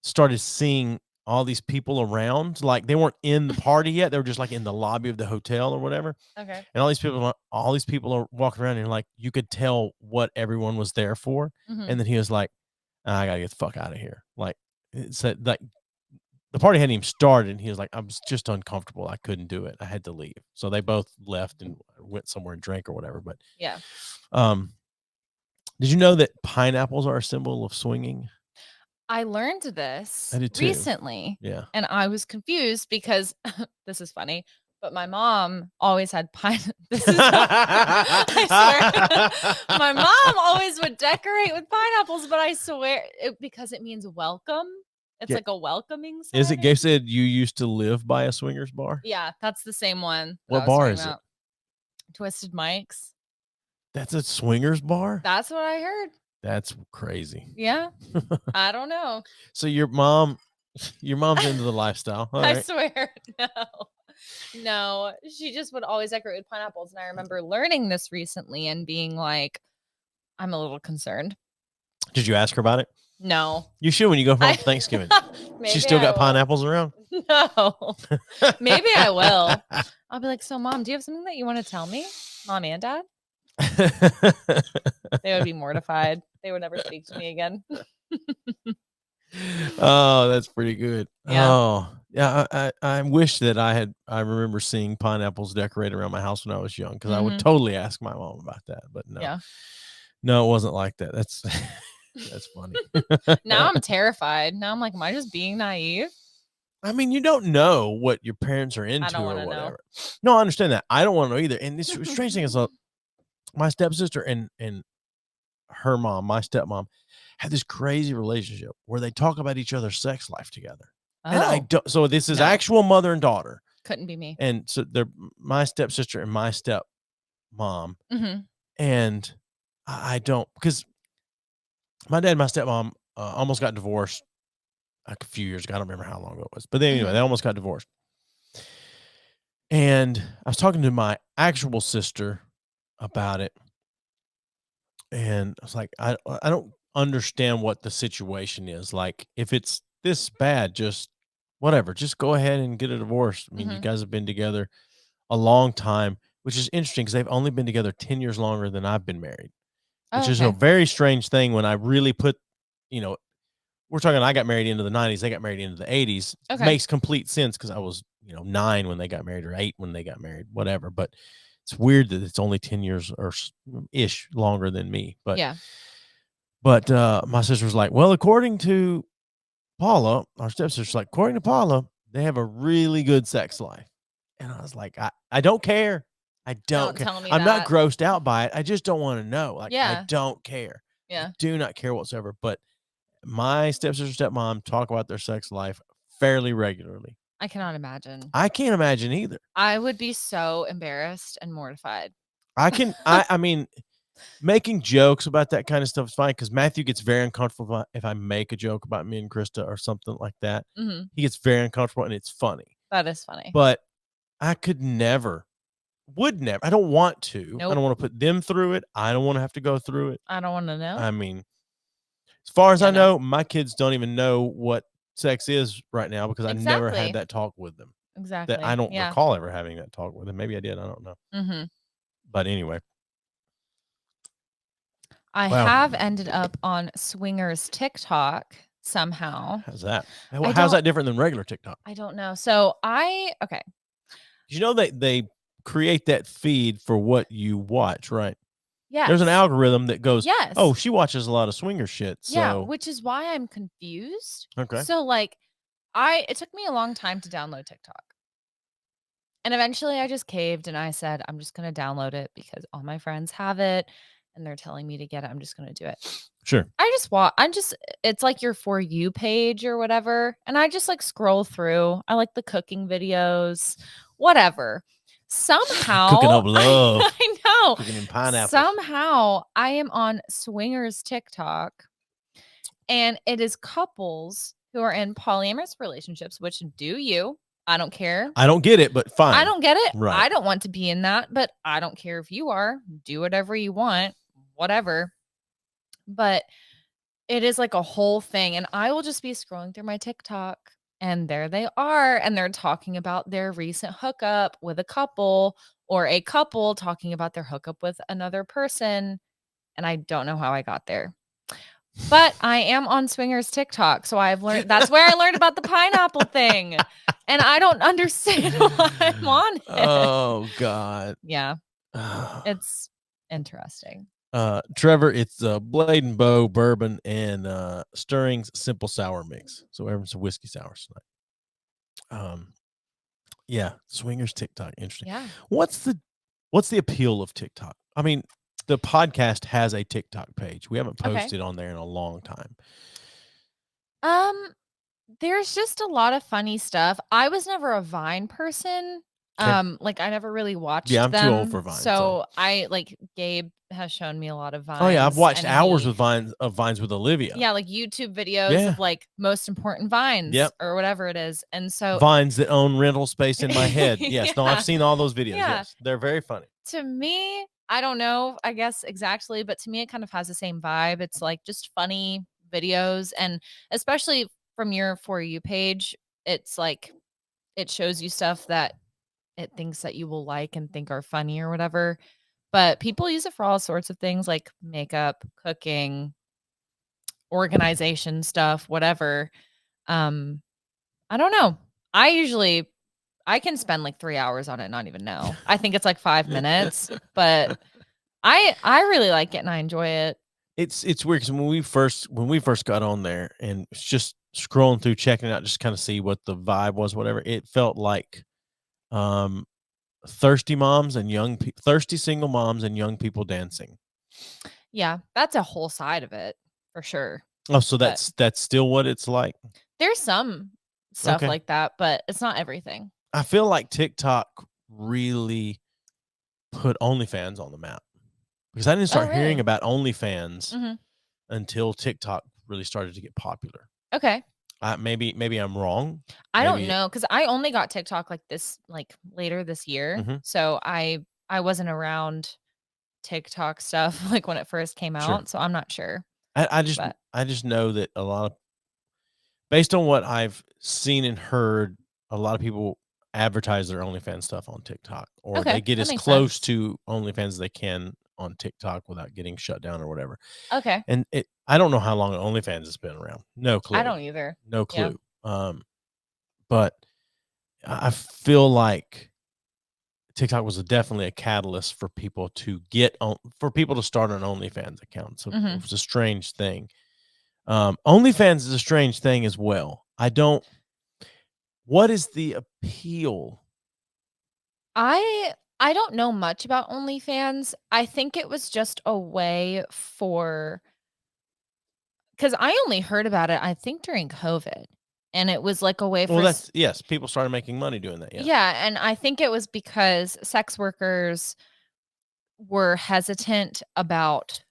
started seeing all these people around. Like, they weren't in the party yet. They were just like in the lobby of the hotel or whatever. Okay. And all these people are walking around, and like, you could tell what everyone was there for. Mhm. And then he was like, "I gotta get the fuck out of here." Like, it said, like, the party hadn't even started, and he was like, "I was just uncomfortable. I couldn't do it. I had to leave." So they both left and went somewhere and drank or whatever. But Yeah. did you know that pineapples are a symbol of swinging? I learned this I did too. recently. Yeah. And I was confused because this is funny, but my mom always had This is I swear. My mom always would decorate with pineapples, but I swear because it means welcome. It's Yeah. like a welcoming sign. Is it? Gabe said you used to live by a swingers bar. Yeah, that's the same one. What bar is it? Twisted Mike's. That's a swingers bar? That's what I heard. That's crazy. Yeah. I don't know. So your mom's into the lifestyle. All I right. swear. No, she just would always decorate with pineapples. And I remember learning this recently and being like, I'm a little concerned. Did you ask her about it? No. You should when you go home for Thanksgiving. She still got pineapples around? No. Maybe I will. I'll be like, "So Mom, do you have something that you want to tell me? Mom and Dad?" They would be mortified. They would never speak to me again. Oh, that's pretty good. Yeah. Oh, yeah. I wish that I remember seeing pineapples decorated around my house when I was young, because I would totally ask my mom about that. But no, Yeah. no, it wasn't like that. That's funny. Now I'm terrified. Now I'm like, am I just being naive? I mean, you don't know what your parents are into or wanna know. whatever. No, I understand that. I don't want to know either. And this strange thing is, my stepsister and her mom, my stepmom, have this crazy relationship where they talk about each other's sex life together. And I don't. So this is actual mother and daughter. Couldn't be me. And so they're my stepsister and my stepmom. Mm-hmm. And I don't, because my dad and my stepmom almost got divorced like a few years ago. I don't remember how long ago it was, but anyway, they almost got divorced. And I was talking to my actual sister about it, and I was like, I don't understand what the situation is. Like, if it's this bad, just whatever, just go ahead and get a divorce. I mean, you guys have been together a long time, which is interesting because they've only been together 10 years longer than I've been married, which is a very strange thing when I really put, we're talking, I got married into the 90s. They got married into the 80s. It makes complete sense because I was, 9 when they got married or 8 when they got married, whatever. But it's weird that it's only 10 years or ish longer than me. But But my sister was like, well, according to Paula, our stepsister's like, according to Paula, they have a really good sex life. And I was like, I don't care. I don't care. I'm not grossed out by it. I just don't want to know. Like, I don't care. Yeah. I do not care whatsoever. But my stepsister, stepmom talk about their sex life fairly regularly. I cannot imagine. I can't imagine either. I would be so embarrassed and mortified. I mean, making jokes about that kind of stuff is fine because Matthew gets very uncomfortable if I make a joke about me and Krista or something like that. Mm-hmm. He gets very uncomfortable and it's funny. That is funny. But I would never. I don't want to. Nope. I don't want to put them through it. I don't want to have to go through it. I don't want to know. I mean, as far as I know, my kids don't even know what sex is right now because I never had that talk with them. Exactly. That I don't recall ever having that talk with them. Maybe I did. I don't know. Mm-hmm. But anyway. I have ended up on Swingers TikTok somehow. How's that? How's that different than regular TikTok? I don't know. So You know they create that feed for what you watch, right? Yeah. There's an algorithm that goes, yes. Oh, she watches a lot of swinger shit. So. Yeah, which is why I'm confused. Okay. So it took me a long time to download TikTok. And eventually I just caved and I said, I'm just going to download it because all my friends have it and they're telling me to get it. I'm just going to do it. Sure. It's like your For You page or whatever. And I just scroll through. I like the cooking videos, whatever. Somehow. Cooking up love. I know. Cooking in pineapples. Somehow I am on Swingers TikTok and it is couples who are in polyamorous relationships, which do you. I don't care. I don't get it, but fine. I don't get it. Right. I don't want to be in that, but I don't care if you are. Do whatever you want, whatever. But it is like a whole thing. And I will just be scrolling through my TikTok and there they are. And they're talking about their recent hookup with a couple or a couple talking about their hookup with another person. And I don't know how I got there. But I am on Swingers TikTok. So I've learned, that's where I learned about the pineapple thing. And I don't understand why I'm on it. Oh, God. Yeah. It's interesting. Trevor, it's Blade and Bow, bourbon, and Stirring's Simple Sour Mix. So we're having some whiskey sours tonight. Yeah, Swingers TikTok. Interesting. Yeah. What's the appeal of TikTok? I mean, the podcast has a TikTok page. We haven't posted on there in a long time. There's just a lot of funny stuff. I was never a Vine person. I never really watched them. Yeah, I'm too old for Vine. So I Gabe has shown me a lot of Vines. Oh yeah, I've watched hours of Vines with Olivia. Yeah, YouTube videos of most important Vines or whatever it is. And so Vines that own rental space in my head. Yes, no, I've seen all those videos. Yeah. Yes, they're very funny. To me, I don't know, I guess exactly, but to me it kind of has the same vibe. It's just funny videos, and especially from your For You page, it's it shows you stuff that it thinks that you will like and think are funny or whatever. But people use it for all sorts of things like makeup, cooking, organization stuff, whatever. I don't know. I can spend 3 hours on it, not even know. I think it's 5 minutes, but I really like it and I enjoy it. It's weird because when we first got on there and it's just scrolling through, checking it out, just kind of see what the vibe was, whatever. It felt like thirsty single moms and young people dancing. Yeah, that's a whole side of it for sure. Oh, so But that's still what it's like. there's some stuff Okay. like that, but it's not everything. I feel like TikTok really put OnlyFans on the map because I didn't start hearing really? about OnlyFans hmm until TikTok really started to get popular. Okay. Maybe I'm wrong. I don't Maybe know because I only got TikTok like later this year, Mhm. so I wasn't around TikTok stuff like when it first came Sure. out, so I'm not sure. But I just know that a lot of based on what I've seen and heard, a lot of people advertise their OnlyFans stuff on TikTok, or they okay, get that as makes close sense. to OnlyFans as they can on TikTok without getting shut down or whatever. Okay, And I don't know how long OnlyFans has been around. No I clue. don't either. No Yeah. clue. But I feel like TikTok was definitely a catalyst for people to for people to start an OnlyFans account. So it hmm was a strange thing. OnlyFans is a strange thing as well. What is the appeal? I don't know much about OnlyFans. I think it was just a way for because I only heard about it, I think during COVID. And it was like a way Well, for yes, people started making money doing that. Yeah. yeah, and I think it was because sex workers were hesitant about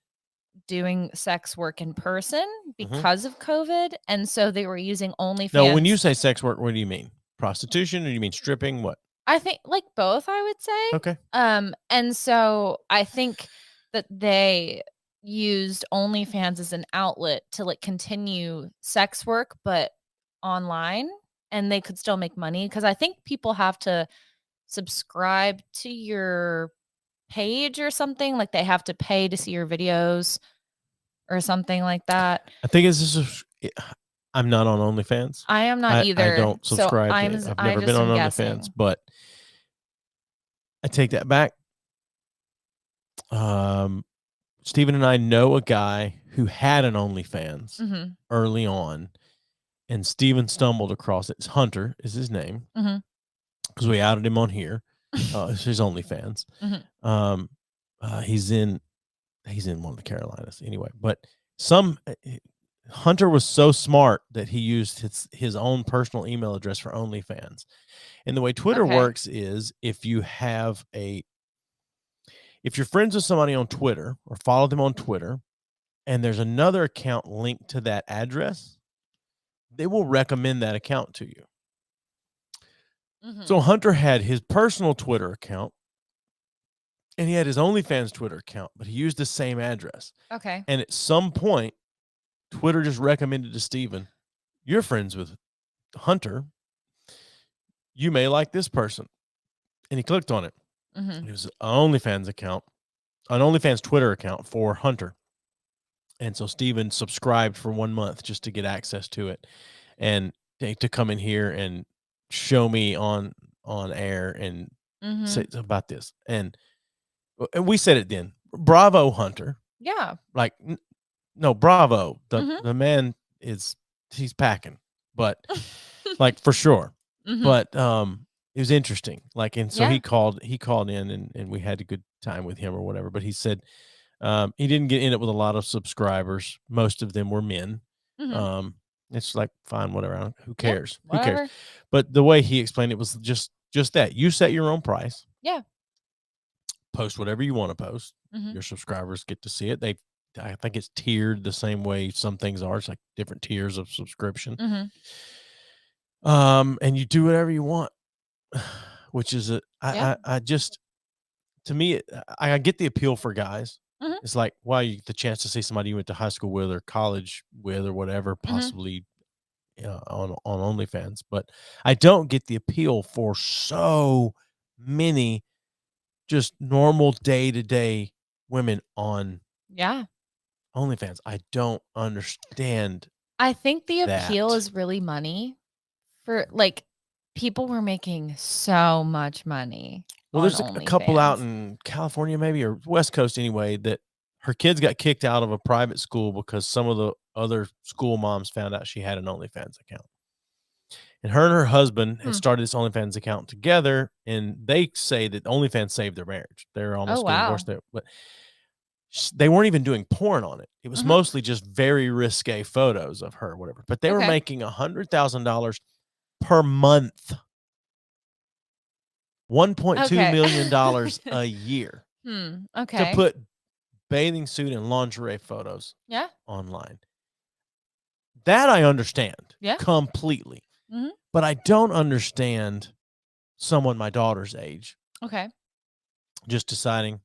doing sex work in person hmm because of COVID, and so they were using Now, when you OnlyFans. say sex work, what do you mean? Prostitution, or do you mean stripping? What? I think like both, I would say. Okay. And so I think that they used OnlyFans as an outlet to like continue sex work, but online, and they could still make money because I think people have to subscribe to your page or something. Like they have to pay to see your videos or something like that. I think it's just. I'm not on OnlyFans. I am not I either. don't So subscribe to it. I've I never been just on am OnlyFans, guessing. but I take that back. Um, Steven and I know a guy who had an OnlyFans Mhm. early on, and Steven stumbled across it. It's Hunter is his name Mhm. because we outed him on here. It's his OnlyFans. Mhm. Um, he's in one of the Carolinas anyway. But some Hunter was so smart that he used his own personal email address for OnlyFans. And the way Twitter Okay. works is if you're friends with somebody on Twitter or follow them on Twitter, and there's another account linked to that address, they will recommend that account to you. So Mhm. Hunter had his personal Twitter account and he had his OnlyFans Twitter account, but he used the same address. Okay. And at some point, Twitter just recommended to Steven, you're friends with Hunter. You may like this person. And he clicked on it. Mhm. It was an OnlyFans account, an OnlyFans Twitter account for Hunter. And so Steven subscribed for 1 month just to get access to it and to come in here and show me on air and say Mhm. about this. And we said it then. Bravo, Hunter. Yeah. Like, no, bravo. Mhm. The man he's packing, but like for sure. Mhm. But it was interesting. Like, and so Yeah. he called in and we had a good time with him or whatever. But he said he didn't end up with a lot of subscribers. Most of them were men. Mhm. Um, it's like fine, whatever. Who Yeah. cares? Who cares? Whatever. But the way he explained it was just that you set your own price, Yeah. post whatever you want to post. Mhm. Your subscribers get to see it. I think it's tiered the same way some things are. It's like different tiers of subscription. Mhm. And you do whatever you want, which is Yeah. I just to me I get the appeal for guys. Mhm. It's like, wow, you get the chance to see somebody you went to high school with or college with or whatever, Mhm. possibly on OnlyFans. But I don't get the appeal for so many just normal day-to-day women on Yeah. OnlyFans. I don't understand I think the appeal that. is really money for like people were making so much money Well, on there's a couple out OnlyFans. in California, maybe, or West Coast anyway, that her kids got kicked out of a private school because some of the other school moms found out she had an OnlyFans account. And her husband had Hmm. started this OnlyFans account together, and they say that OnlyFans saved their marriage. They're Oh almost getting wow. divorced there. But they weren't even doing porn on it. It was Mhm. mostly just very risque photos of her, whatever. But they were Okay. making $100,000 per month. $1.2 Okay. million a year to Okay. put bathing suit and lingerie photos Yeah. online. That I understand Yeah. completely. Mhm. But I don't understand someone my daughter's age Okay. just deciding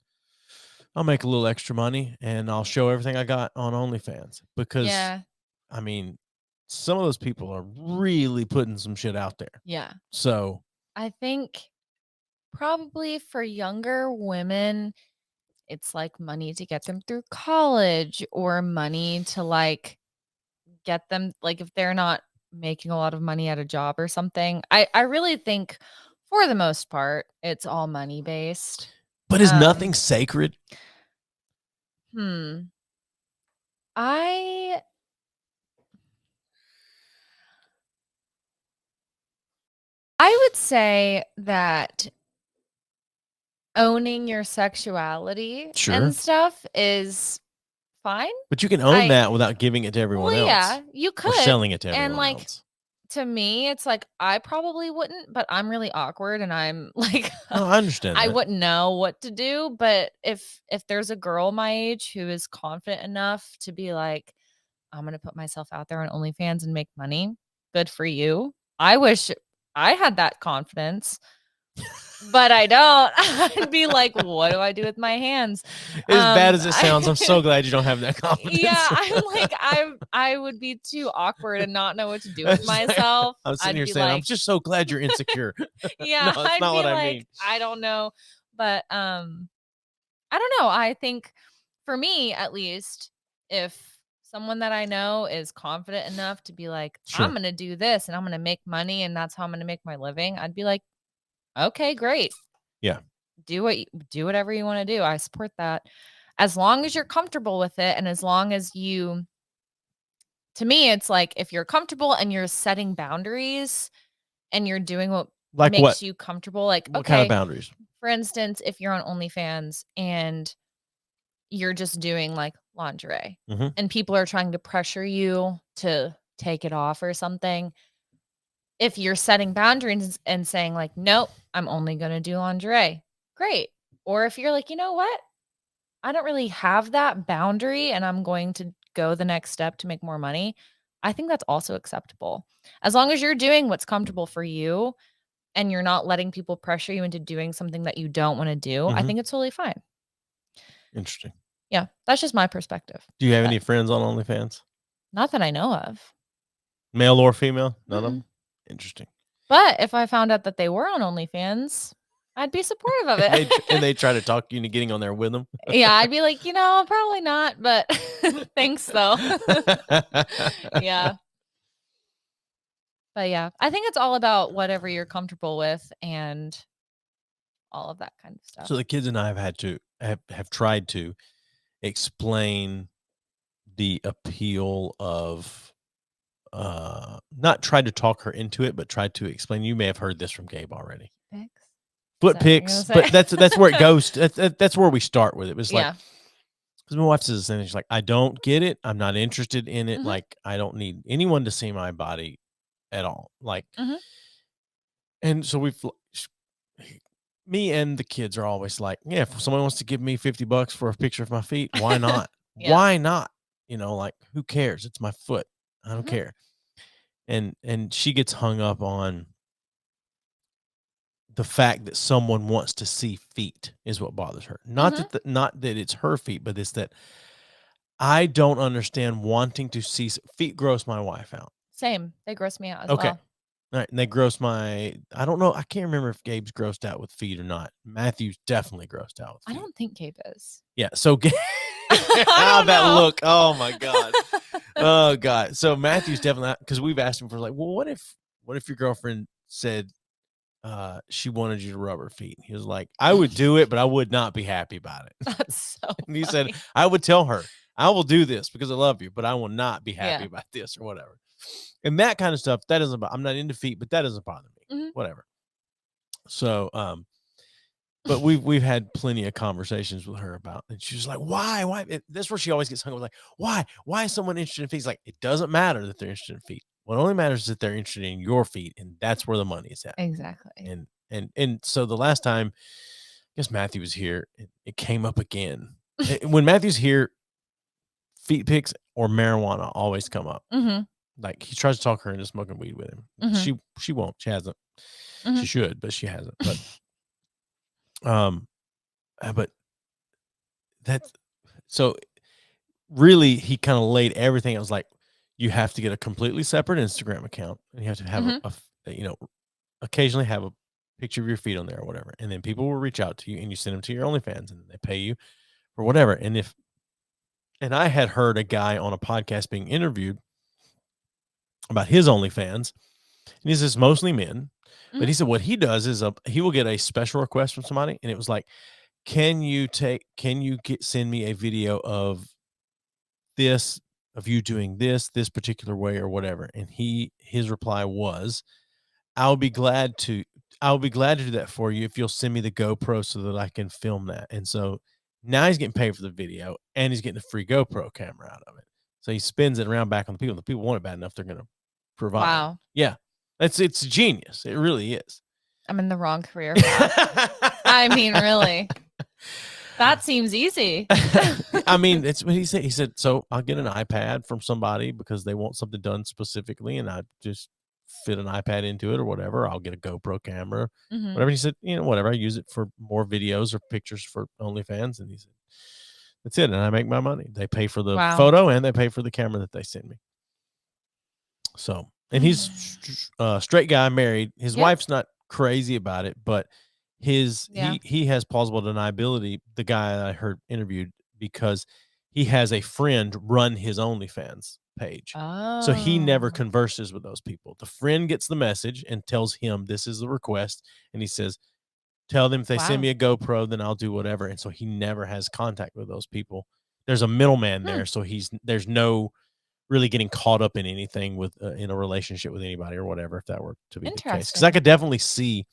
I'll make a little extra money and I'll show everything I got on OnlyFans. Because, Yeah. I mean, some of those people are really putting some shit out there. Yeah. So I think probably for younger women, it's like money to get them through college or money to like get them, like if they're not making a lot of money at a job or something. I really think for the most part, it's all money based. but is nothing sacred? I would say that owning your sexuality Sure. and stuff is fine. But you can own that without giving it to everyone else. Yeah, you could. Or selling it to everyone and like else. to me, it's like I probably wouldn't, but I'm really awkward and I'm like No, I understand I that. wouldn't know what to do. But if there's a girl my age who is confident enough to be like, I'm gonna put myself out there on OnlyFans and make money, good for you. I wish I had that confidence. But I don't. I'd be like, what do I do with my hands? As bad as it sounds, I'm so glad you don't have that confidence. Yeah, I'm like, I would be too awkward and not know what to do with myself. I'm sitting here be saying, like, I'm just so glad you're insecure. yeah, No, that's I'd not be what like, I mean. I don't know. But I don't know. I think for me, at least, if someone that I know is confident enough to be like, I'm gonna do this and I'm gonna make money and that's how I'm gonna make my living, I'd be like, okay, great. Yeah. Do whatever you want to do. I support that. As long as you're comfortable with it and as long as to me, it's like if you're comfortable and you're setting boundaries and you're doing what Like makes what? you comfortable, like, What okay, kind of boundaries? for instance, if you're on OnlyFans and you're just doing like lingerie and people are trying to pressure you to take it off or something, if you're setting boundaries and saying like, nope, I'm only going to do lingerie, great. Or if you're like, you know what? I don't really have that boundary and I'm going to go the next step to make more money. I think that's also acceptable. As long as you're doing what's comfortable for you and you're not letting people pressure you into doing something that you don't want to do, I think it's totally fine. Interesting. Yeah, that's just my perspective. Do you have any friends on OnlyFans? Not that I know of. Male or female? None of them? Interesting. But if I found out that they were on OnlyFans, I'd be supportive of it. and they try to talk you into getting on there with them? Yeah, I'd be like, probably not, but thanks though. Yeah. But yeah, I think it's all about whatever you're comfortable with and all of that kind of stuff. So the kids and I have tried to explain the appeal of not tried to talk her into it, but tried to explain. You may have heard this from Gabe already. Foot pics, but that's where it goes. That's where we start with it. It was like, because my wife says the same thing. She's like, I don't get it. I'm not interested in it. Like, I don't need anyone to see my body at all. Like, and so me and the kids are always like, yeah, if someone wants to give me $50 for a picture of my feet, why not? Why not? Like, who cares? It's my foot. I don't care. And she gets hung up on the fact that someone wants to see feet is what bothers her. Not that it's her feet, but it's that I don't understand wanting to see feet. Gross my wife out. Same. They gross me out as well. All right. And they gross I don't know. I can't remember if Gabe's grossed out with feet or not. Matthew's definitely grossed out with feet. I don't think Gabe is. Yeah. So how that look? Oh my God. Oh God. So Matthew's definitely not, because we've asked him for like, well, what if your girlfriend said she wanted you to rub her feet? He was like, I would do it, but I would not be happy about it. That's so And he said, I would tell her, I will do this because I love you, but I will not be happy about this or whatever. And that kind of stuff, that doesn't, I'm not into feet, but that doesn't bother me. Whatever. So, But we've had plenty of conversations with her about it. And she's like, why? That's where she always gets hung up. Like, why is someone interested in feet? It's like, it doesn't matter that they're interested in feet. What only matters is that they're interested in your feet, and that's where the money is at. Exactly. And so the last time, I guess Matthew was here, it came up again. When Matthew's here, feet pics or marijuana always come up. Mm-hmm. Like, he tries to talk her into smoking weed with him. Mm-hmm. She won't. She hasn't. Mm-hmm. She should, but she hasn't. But that's so really he kind of laid everything. I was like, you have to get a completely separate Instagram account, and you have to have occasionally have a picture of your feet on there or whatever, and then people will reach out to you, and you send them to your OnlyFans, and they pay you for whatever. And I had heard a guy on a podcast being interviewed about his OnlyFans, and he says mostly men, but he said what he does is he will get a special request from somebody, and it was like, can you send me a video of this, of you doing this particular way or whatever? And his reply was, I'll be glad to do that for you if you'll send me the GoPro so that I can film that. And so now he's getting paid for the video, and he's getting a free GoPro camera out of it. So he spins it around back on the people. The people want it bad enough, they're going to provide. Wow. Yeah. It's genius. It really is. I'm in the wrong career path. I mean, really. That seems easy. I mean, it's what he said. He said, so I'll get an iPad from somebody because they want something done specifically, and I just fit an iPad into it or whatever. I'll get a GoPro camera, whatever. He said, whatever. I use it for more videos or pictures for OnlyFans. And he said, that's it. And I make my money. They pay for the photo, and they pay for the camera that they send me. So, and he's a straight guy, married. His wife's not crazy about it, but he has plausible deniability, the guy I heard interviewed, because he has a friend run his OnlyFans page. So he never converses with those people. The friend gets the message and tells him this is the request, and he says, tell them if they send me a GoPro, then I'll do whatever. And so he never has contact with those people. There's a middleman there, so there's no really getting caught up in anything with in a relationship with anybody or whatever, if that were to be the case. Because I could definitely see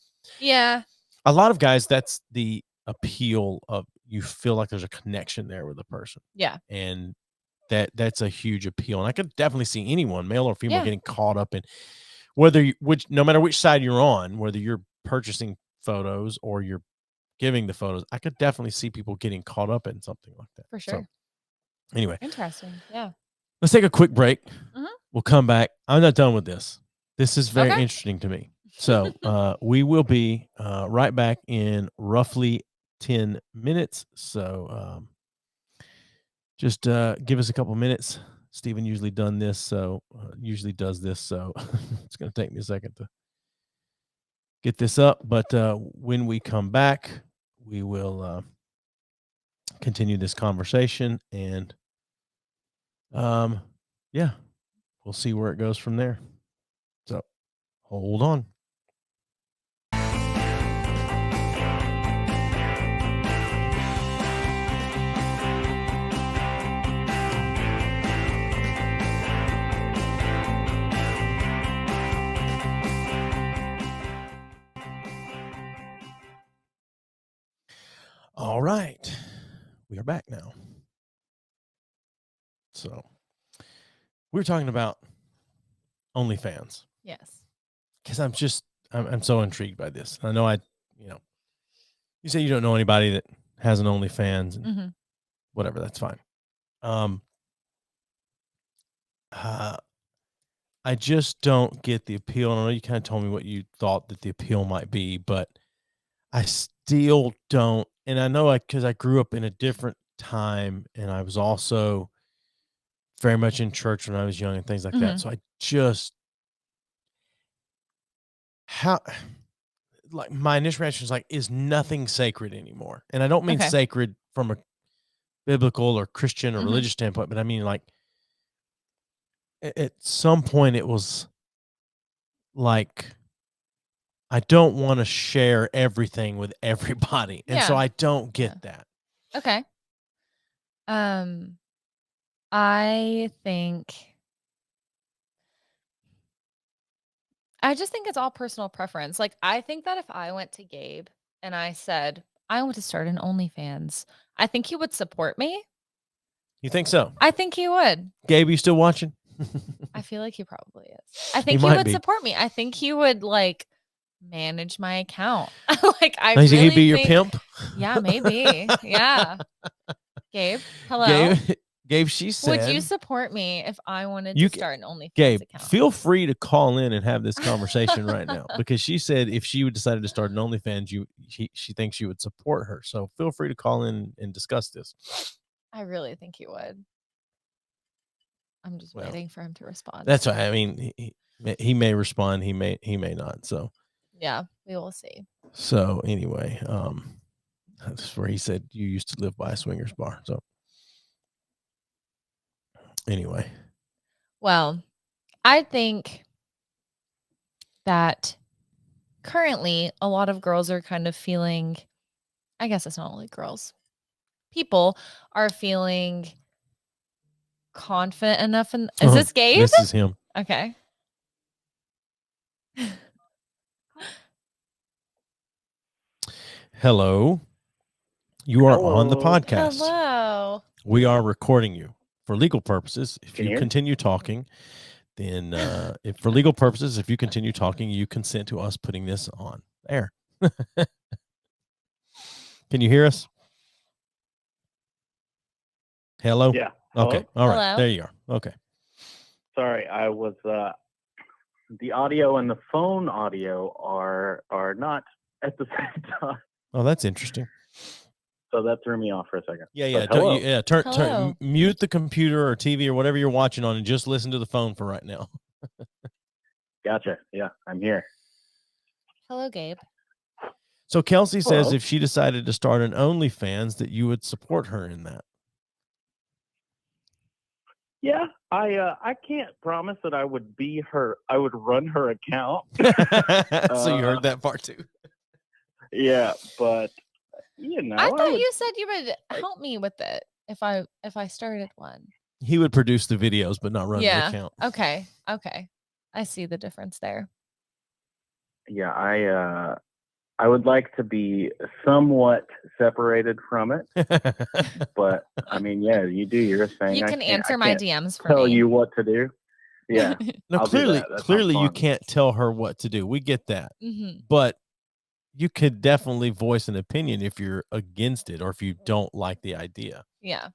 a lot of guys, that's the appeal of, you feel like there's a connection there with a person. Yeah. And that's a huge appeal. And I could definitely see anyone, male or female, getting caught up in no matter which side you're on, whether you're purchasing photos or you're giving the photos, I could definitely see people getting caught up in something like that. For sure. So, anyway. Interesting. Yeah. Let's take a quick break. We'll come back. I'm not done with this. This is very interesting to me. So we will be right back in roughly 10 minutes. So just give us a couple minutes. Stephen usually does this. So it's going to take me a second to get this up. But when we come back, we will continue this conversation, and we'll see where it goes from there. So hold on. All right. We are back now. So we were talking about OnlyFans. Yes. Because I'm so intrigued by this. I know you say you don't know anybody that has an OnlyFans and whatever, that's fine. I just don't get the appeal. I know you kind of told me what you thought that the appeal might be, but I still don't. And I know because I grew up in a different time, and I was also very much in church when I was young and things like that. So I just, my initial reaction is like, is nothing sacred anymore? And I don't mean sacred from a biblical or Christian or religious standpoint, but I mean, like, at some point it was like, I don't want to share everything with everybody. And so I don't get that. Okay. I just think it's all personal preference. Like, I think that if I went to Gabe and I said, I want to start an OnlyFans, I think he would support me. You think so? I think he would. Gabe, you still watching? I feel like he probably is. I think He he might would be. support me. I think he would like manage my account. Like I He's really he'd be your think, pimp. yeah, maybe. Yeah. Gabe, hello. Gabe, she said, would you support me if I wanted You to c- start an OnlyFans Gabe, account? feel free to call in and have this conversation right now because she said if she would decided to start an OnlyFans, she thinks you would support her. So feel free to call in and discuss this. I really think he would. I'm just waiting for him to respond. That's why I mean he may respond, he may not. So yeah, we will see. So anyway, that's where he said you used to live by a swingers bar. So anyway, well, I think that currently a lot of girls are kind of feeling, I guess it's not only girls, people are feeling confident enough. And is this Gabe? This is him. Okay. Hello. You are on the podcast. Hello. We are recording you for legal purposes. If Can you you hear? continue talking, then if for legal purposes, if you continue talking, you consent to us putting this on air. Can you hear us? Hello? Yeah. Okay. Hello? All right. Hello? There you are. Okay. Sorry, I was the audio and the phone audio are not at the same time. Oh, that's interesting. So that threw me off for a second. Yeah. But hello. Hello. Mute the computer or TV or whatever you're watching on and just listen to the phone for right now. Gotcha. Yeah, I'm here. Hello, Gabe. So Kelsey says Hello. if she decided to start an OnlyFans that you would support her in that. Yeah, I can't promise that I would be her. I would run her account. So you heard that part too. Yeah, but you know, I thought would- you said you would help me with it if I started one. He would produce the videos but not run the account. Okay. I see the difference there. Yeah, I would like to be somewhat separated from it, but I mean, yeah, you do your thing. You I can can't- answer I my can't DMs for tell me. you what to do. Yeah. No, I'll do clearly, that. That sounds clearly you fun. can't tell her what to do. We get that. Mhm. But you could definitely voice an opinion if you're against it or if you don't like the idea. Yeah.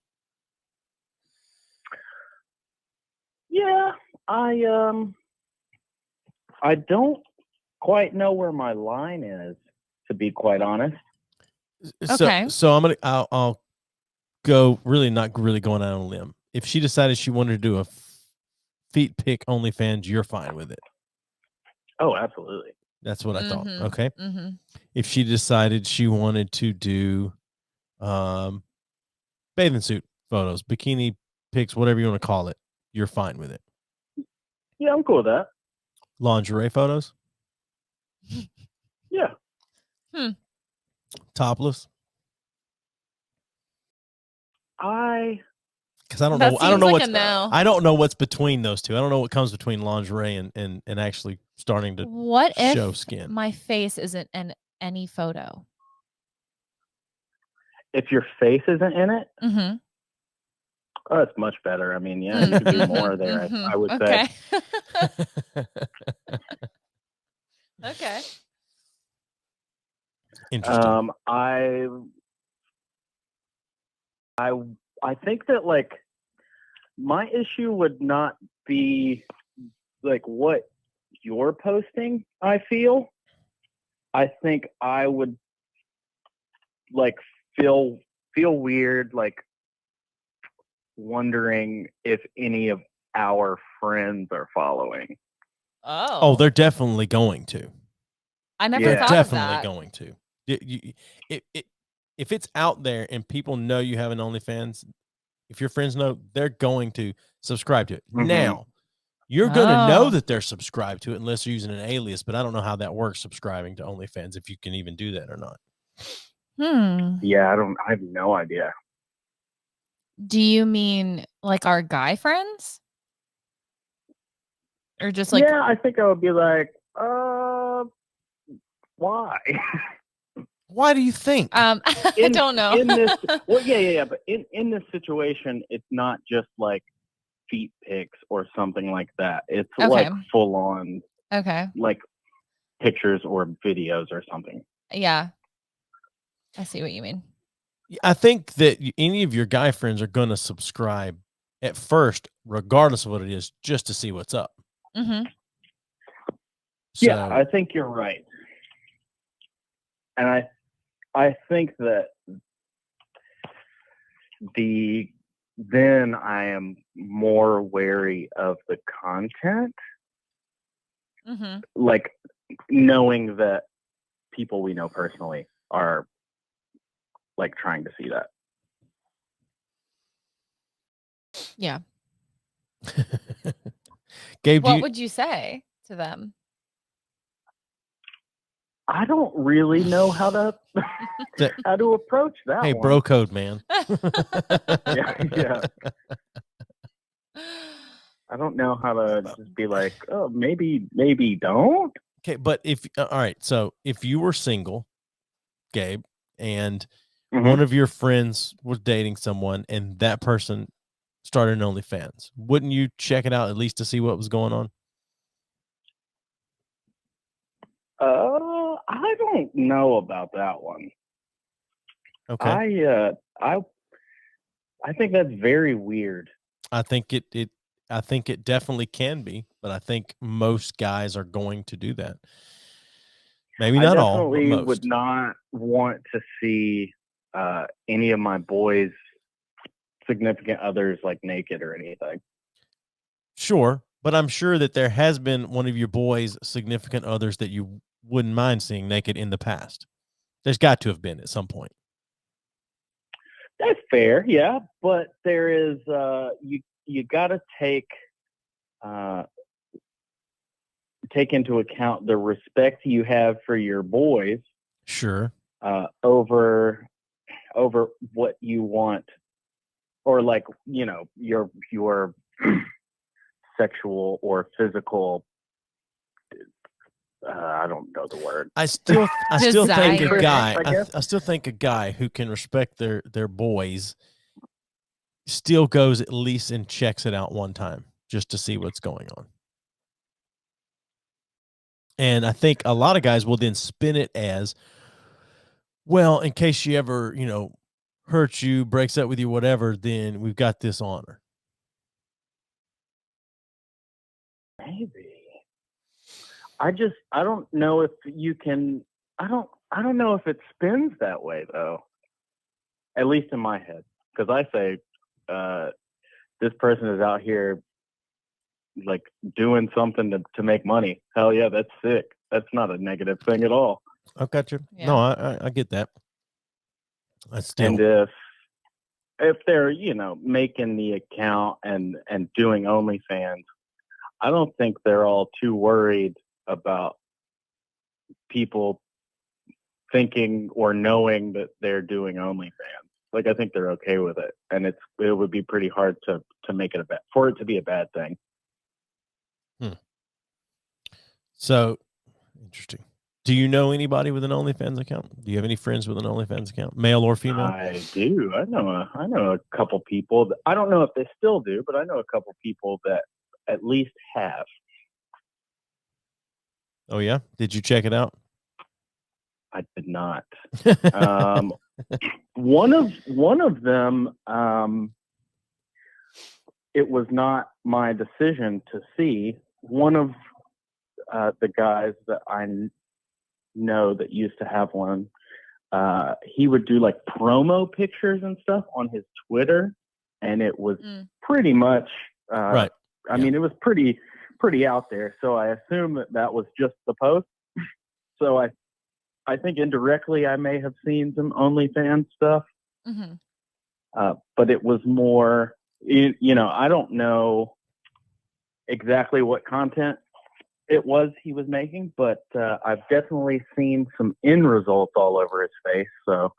Yeah, I don't quite know where my line is, to be quite honest. Okay. So I'll go not really going out on a limb. If she decided she wanted to do a feet pick OnlyFans, you're fine with it. Oh, absolutely. That's what I thought. Mhm. Okay. Mhm. If she decided she wanted to do bathing suit photos, bikini pics, whatever you want to call it, you're fine with it. Yeah, I'm cool with that. Lingerie photos, Yeah. topless. Because I don't That know. I don't seems know like what's. a no. I don't know what's between those two. I don't know what comes between lingerie and actually starting to What show if skin. my face isn't in any photo? If your face isn't in it, Mm-hmm. oh, it's much better. I mean, yeah, you could do more there, I would say. Okay. Interesting. I think that like my issue would not be like what you're posting. I think I would like feel weird, like wondering if any of our friends are following. Oh, they're definitely going to. I never Yeah. thought Definitely of that. going to. If it's out there and people know you have an OnlyFans, if your friends know, they're going to subscribe to it. Mhm. Now, you're going to know Oh. that they're subscribed to it unless you're using an alias, but I don't know how that works, subscribing to OnlyFans, if you can even do that or not. Yeah, I have no idea. Do you mean like our guy friends? Or just like Yeah, I think I would be like, why? Why do you think? I don't know. In this, well, yeah. But in this situation, it's not just like feet pics or something like that. It's like full on, like pictures or videos or something. Yeah, I see what you mean. I think that any of your guy friends are going to subscribe at first, regardless of what it is, just to see what's up. Mm-hmm. So, yeah, I think you're right. And I think that then I am more wary of the content. Mm-hmm. Like knowing that people we know personally are like trying to see that. Yeah. Gabe, what would you say to them? I don't really know how to approach that. Hey, one. bro code, man. yeah. I don't know how to just be like, oh, maybe don't. Okay, but all right, so if you were single, Gabe, and one of your friends was dating someone and that person started an OnlyFans, wouldn't you check it out at least to see what was going on? I don't know about that one. Okay. I think that's very weird. I think it definitely can be, but I think most guys are going to do that. Maybe not all, but most. I definitely would not want to see any of my boys' significant others like naked or anything. Sure, but I'm sure that there has been one of your boys' significant others that you wouldn't mind seeing naked in the past. There's got to have been at some point. That's fair, yeah, but there is you got to take into account the respect you have for your boys. Sure. Over what you want, or like, you know, your sexual or physical. I don't know the word. I still think a guy. I still think a guy who can respect their boys still goes at least and checks it out one time just to see what's going on. And I think a lot of guys will then spin it as, well, in case she ever, hurts you, breaks up with you, whatever, then we've got this on her. Maybe. I don't know if you can. I don't know if it spins that way though. At least in my head, because I say, this person is out here like doing something to make money. Hell yeah, that's sick. That's not a negative thing at all. I got you. Yeah. No, I get that. And if they're, making the account and doing OnlyFans, I don't think they're all too worried about people thinking or knowing that they're doing OnlyFans. Like, I think they're okay with it, and it would be pretty hard to make it for it to be a bad thing. So interesting. Do you know anybody with an OnlyFans account? Do you have any friends with an OnlyFans account, male or female? I do. I know a couple people. I don't know if they still do, but I know a couple people that at least have. Oh yeah? Did you check it out? I did not. One of them, it was not my decision to see. One of the guys that I know that used to have one, he would do like promo pictures and stuff on his Twitter, and it was pretty much right. I mean, it was pretty out there. So I assume that was just the post. So I think indirectly I may have seen some OnlyFans stuff, but it was more, I don't know exactly what content it was he was making, but I've definitely seen some end results all over his face. So,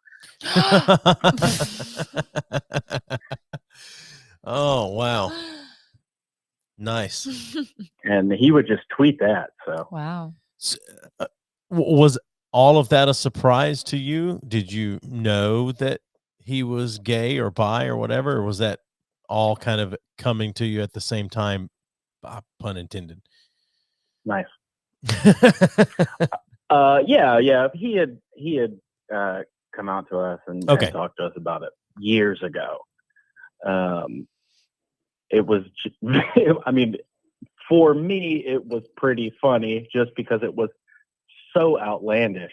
oh wow, nice. And he would just tweet that. So wow. all of that a surprise to you? Did you know that he was gay or bi or whatever? Or was that all kind of coming to you at the same time? Pun intended. Nice. Yeah. He had come out to us and talked to us about it years ago. It was just, I mean, for me, it was pretty funny just because it was so outlandish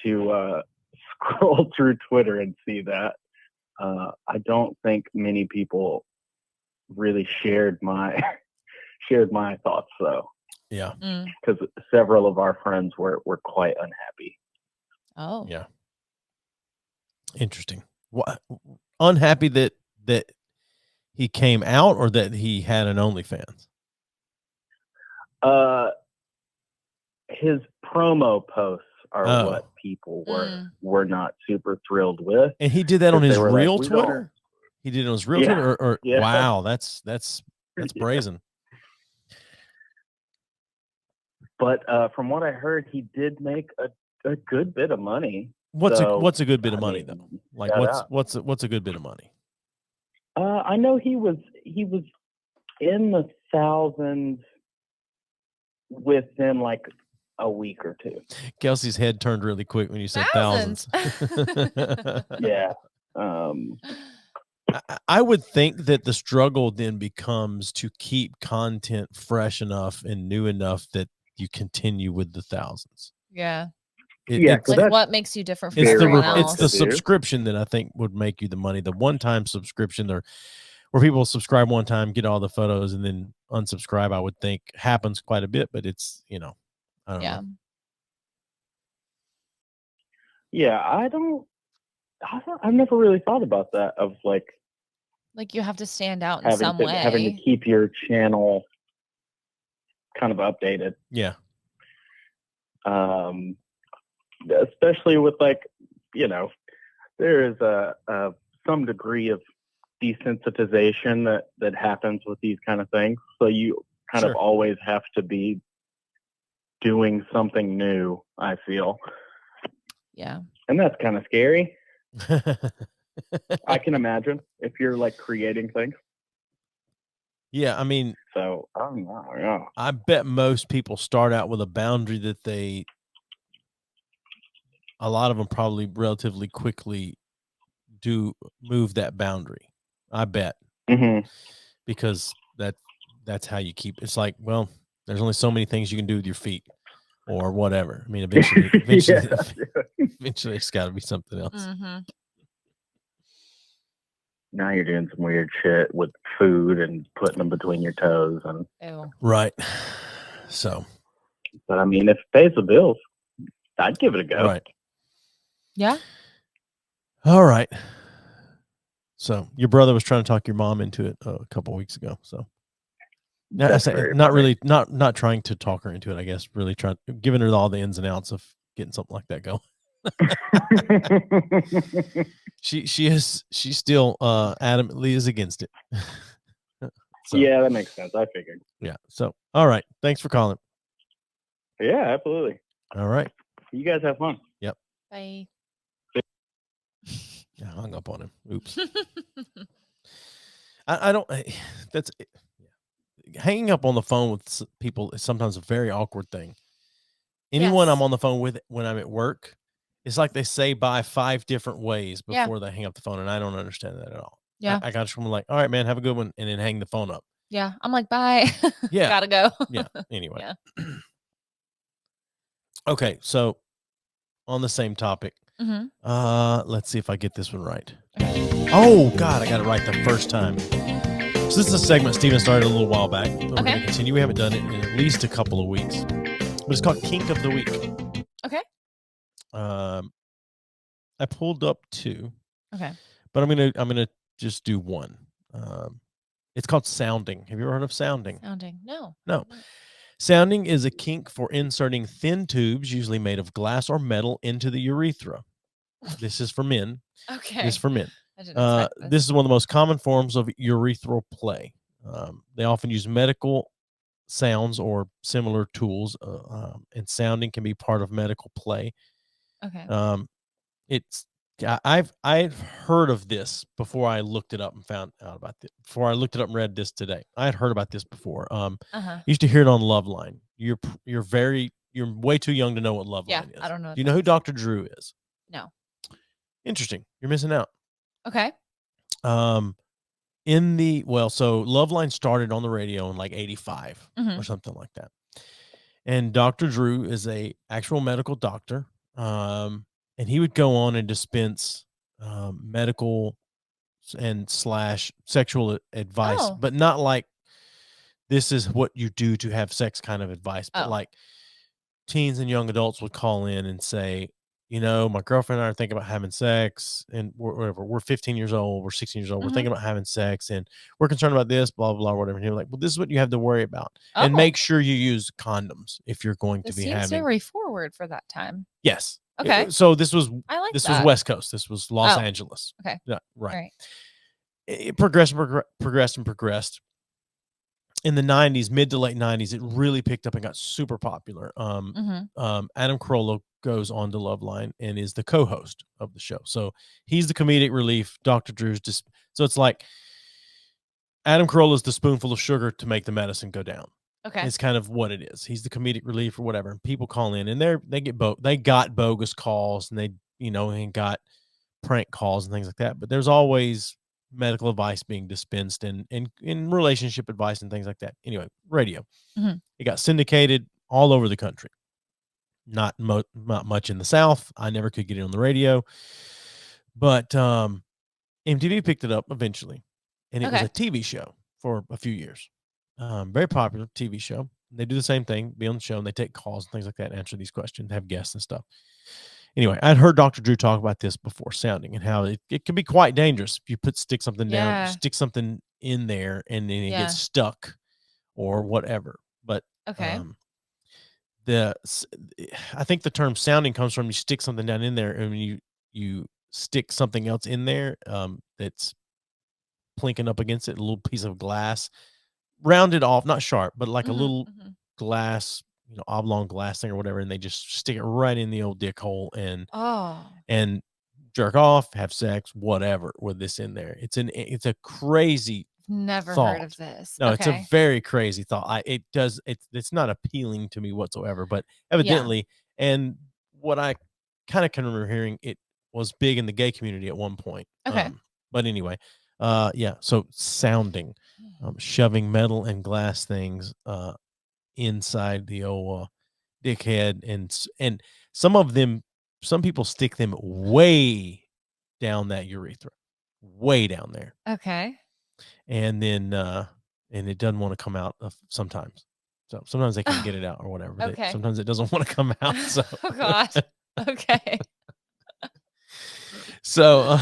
to scroll through Twitter and see that. I don't think many people really shared my thoughts though. Yeah, because several of our friends were quite unhappy. Oh, yeah, interesting. What, unhappy that he came out or that he had an OnlyFans? His promo posts are what people were not super thrilled with. And he did that on his real Twitter? He did it on his real Twitter? Or yeah. Wow, that's brazen. But from what I heard, he did make a good bit of money. What's a good bit of money though? Like what's a good bit of money? I know he was in the thousands within like a week or two. Kelsey's head turned really quick when you said thousands. Yeah. I would think that the struggle then becomes to keep content fresh enough and new enough that you continue with the thousands. Yeah. It's like what makes you different from everyone else? It's the subscription that I think would make you the money. The one-time subscription there, where people subscribe one time, get all the photos, and then unsubscribe, I would think happens quite a bit, but it's, I don't know. Yeah, I've never really thought about that of like you have to stand out in some way. Having to keep your channel kind of updated. Yeah. Especially with like, there is some degree of desensitization that happens with these kind of things. So you kind of always have to be doing something new, I feel. Yeah. And that's kind of scary. I can imagine if you're like creating things. Yeah, I mean, so I don't know. Yeah. I bet most people start out with a boundary that a lot of them probably relatively quickly do move that boundary. I bet. Mm-hmm. Because that's how you keep. It's like, well, there's only so many things you can do with your feet or whatever. I mean, eventually it's got to be something else. Mm-hmm. Now you're doing some weird shit with food and putting them between your toes and right. So, but I mean, if it pays the bills, I'd give it a go. Right. Yeah. All right. So your brother was trying to talk your mom into it a couple of weeks ago. So not trying to talk her into it, I guess, really giving her all the ins and outs of getting something like that going. She still adamantly is against it. So, yeah, that makes sense. I figured. Yeah. So, all right. Thanks for calling. Yeah, absolutely. All right. You guys have fun. Yep. Bye. Yeah, I hung up on him. Oops. I don't. That's hanging up on the phone with people is sometimes a very awkward thing. Anyone I'm on the phone with when I'm at work, it's like they say bye 5 different ways before they hang up the phone, and I don't understand that at all. Yeah, I got just like, all right, man, have a good one, and then hang the phone up. Yeah, I'm like, bye. Yeah, gotta go. Yeah. Anyway. Yeah. Okay, so on the same topic, let's see if I get this one right. Oh God, I got it right the first time. So this is a segment Steven started a little while back. But we're going to continue. We haven't done it in at least a couple of weeks, but it's called Kink of the Week. Okay. I pulled up 2. Okay. But I'm gonna just do 1. It's called sounding. Have you ever heard of sounding? Sounding? No. No. Sounding is a kink for inserting thin tubes, usually made of glass or metal, into the urethra. This is for men. Okay. This is for men. I didn't expect this. This is one of the most common forms of urethral play. They often use medical sounds or similar tools, and sounding can be part of medical play. Okay. I've heard of this before I looked it up and found out about it. Before I looked it up and read this today, I had heard about this before. Used to hear it on Loveline. You're way too young to know what Loveline is. I don't know. Do you know who Dr. Drew is? No. Interesting. You're missing out. Okay. So Loveline started on the radio in like 85 or something like that. And Dr. Drew is a actual medical doctor. And he would go on and dispense medical and / sexual advice, but not like this is what you do to have sex kind of advice, but like teens and young adults would call in and say, my girlfriend and I are thinking about having sex, and we're 15 years old, we're 16 years old, we're thinking about having sex, and we're concerned about this, blah, blah, blah, whatever. And you're like, well, this is what you have to worry about. And make sure you use condoms if you're going to be having. Seems very forward for that time. Yes. Okay. So this was was West Coast. This was Los Angeles. Okay. Yeah, right. All right. It progressed. In the 90s, mid to late 90s, it really picked up and got super popular. Adam Carolla goes on to Loveline and is the co-host of the show. So he's the comedic relief. Dr. Drew's so it's like Adam Carolla is the spoonful of sugar to make the medicine go down. Okay. It's kind of what it is. He's the comedic relief or whatever. And people call in and they got bogus calls and and got prank calls and things like that. But there's always medical advice being dispensed and in relationship advice and things like that. Anyway, radio. It got syndicated all over the country. Not much in the South. I never could get it on the radio. But MTV picked it up eventually. And it was a TV show for a few years. Very popular TV show. They do the same thing, be on the show, and they take calls and things like that and answer these questions, have guests and stuff. Anyway, I'd heard Dr. Drew talk about this before, sounding, and how it can be quite dangerous if you stick something down, stick something in there, and then it gets stuck or whatever. But I think the term sounding comes from you stick something down in there, and when you stick something else in there that's plinking up against it, a little piece of glass, rounded off, not sharp, but like a little glass, oblong glass thing or whatever, and they just stick it right in the old dick hole and jerk off, have sex, whatever with this in there. It's a crazy Never thought. heard of this. No, it's a very crazy thought. It's not appealing to me whatsoever, but evidently, and what I kind of can remember hearing, it was big in the gay community at one point. Okay. But anyway, so sounding, shoving metal and glass things inside the old dickhead, and some people stick them way down that urethra, way down there. Okay. And then and it doesn't want to come out sometimes. So sometimes they can get it out or whatever. But sometimes it doesn't want to come out. So oh God. Okay. So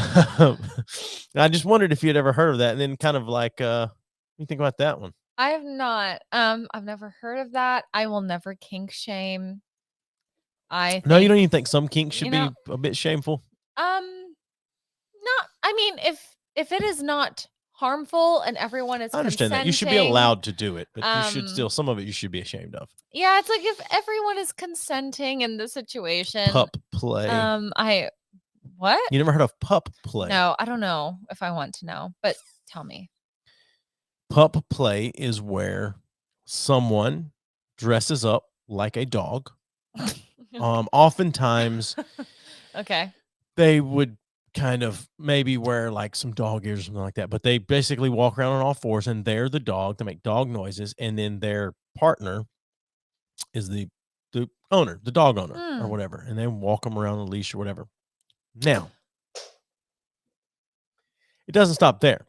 I just wondered if you'd ever heard of that, and then kind of like, what do you think about that one? I have not. I've never heard of that. I will never kink shame. No, you don't even think some kinks should be a bit shameful? Not. I mean, if it is not harmful and everyone is, I understand that you should be allowed to do it, but you should still, some of it you should be ashamed of. Yeah, it's like if everyone is consenting in the situation. Pup play. What? You never heard of pup play? No, I don't know if I want to know, but tell me. Pup play is where someone dresses up like a dog. Oftentimes, they would kind of maybe wear like some dog ears or something like that, but they basically walk around on all fours, and they're the dog. They make dog noises, and then their partner is the owner, the dog owner or whatever, and they walk them around the leash or whatever. Now, it doesn't stop there.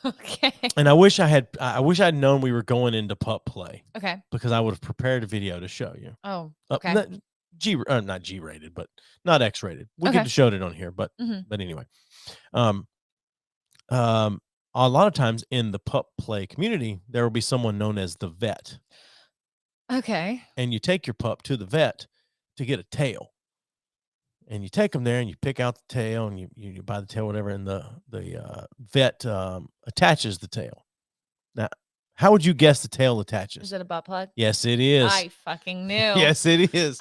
Okay. And I wish I'd known we were going into pup play. Okay. Because I would have prepared a video to show you. Oh, okay. Not G-rated, but not X-rated. We could have showed it on here, but anyway. A lot of times in the pup play community, there will be someone known as the vet. Okay. And you take your pup to the vet to get a tail. And you take them there and you pick out the tail and you buy the tail, whatever, and the vet attaches the tail. Now, how would you guess the tail attaches? Is it a butt plug? Yes, it is. I fucking knew. Yes, it is.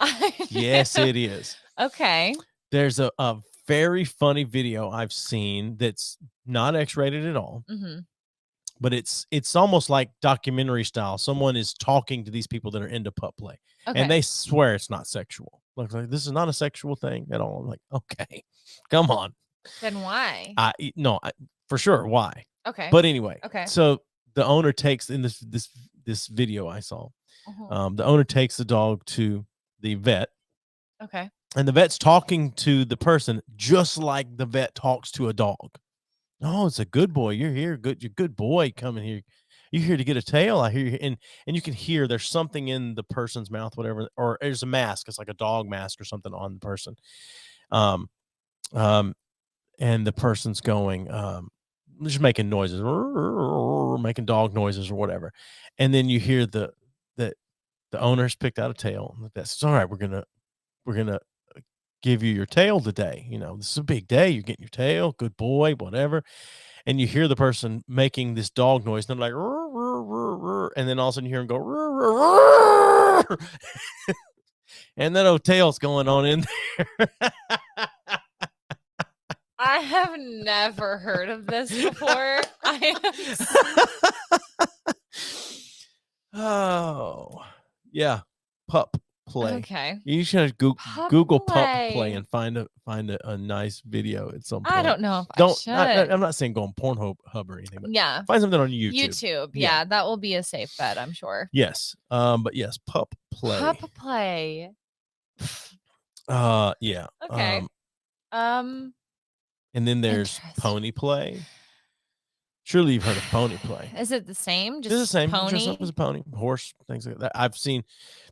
Yes, it is. Okay. There's a very funny video I've seen that's not X-rated at all. Mm-hmm. But it's almost like documentary style. Someone is talking to these people that are into pup play, and they swear it's not sexual. Like this is not a sexual thing at all. I'm like, okay, come on. Then why? No, for sure. Why? Okay. But anyway, okay. So the owner takes in this video I saw. Uh-huh. The owner takes the dog to the vet. Okay. And the vet's talking to the person just like the vet talks to a dog. Oh, it's a good boy. You're here. You're good boy coming here. You're here to get a tail. I hear you. And you can hear there's something in the person's mouth, whatever, or there's a mask. It's like a dog mask or something on the person. And the person's going, just making noises, making dog noises or whatever. And then you hear the owner's picked out a tail. That's all right. We're gonna give you your tail today. This is a big day. You're getting your tail. Good boy, whatever. And you hear the person making this dog noise. And they're like, rrr, rrr, rrr, rrr. And then all of a sudden you hear them go, rrr, rrr, rrr. And that old tail's going on in there. I have never heard of this before. Oh, yeah. Pup play. Okay. You should Google pup play and find a nice video at some point. I don't know if I should. I'm not saying go on Pornhub or anything, but yeah, find something on YouTube. YouTube. Yeah, that will be a safe bet, I'm sure. Yes. But yes, pup play. Pup play. Yeah. Okay. And then there's pony play. Surely you've heard of pony play. Is it the same? It's the same. Pony? Just as a pony, horse, things like that. I've seen.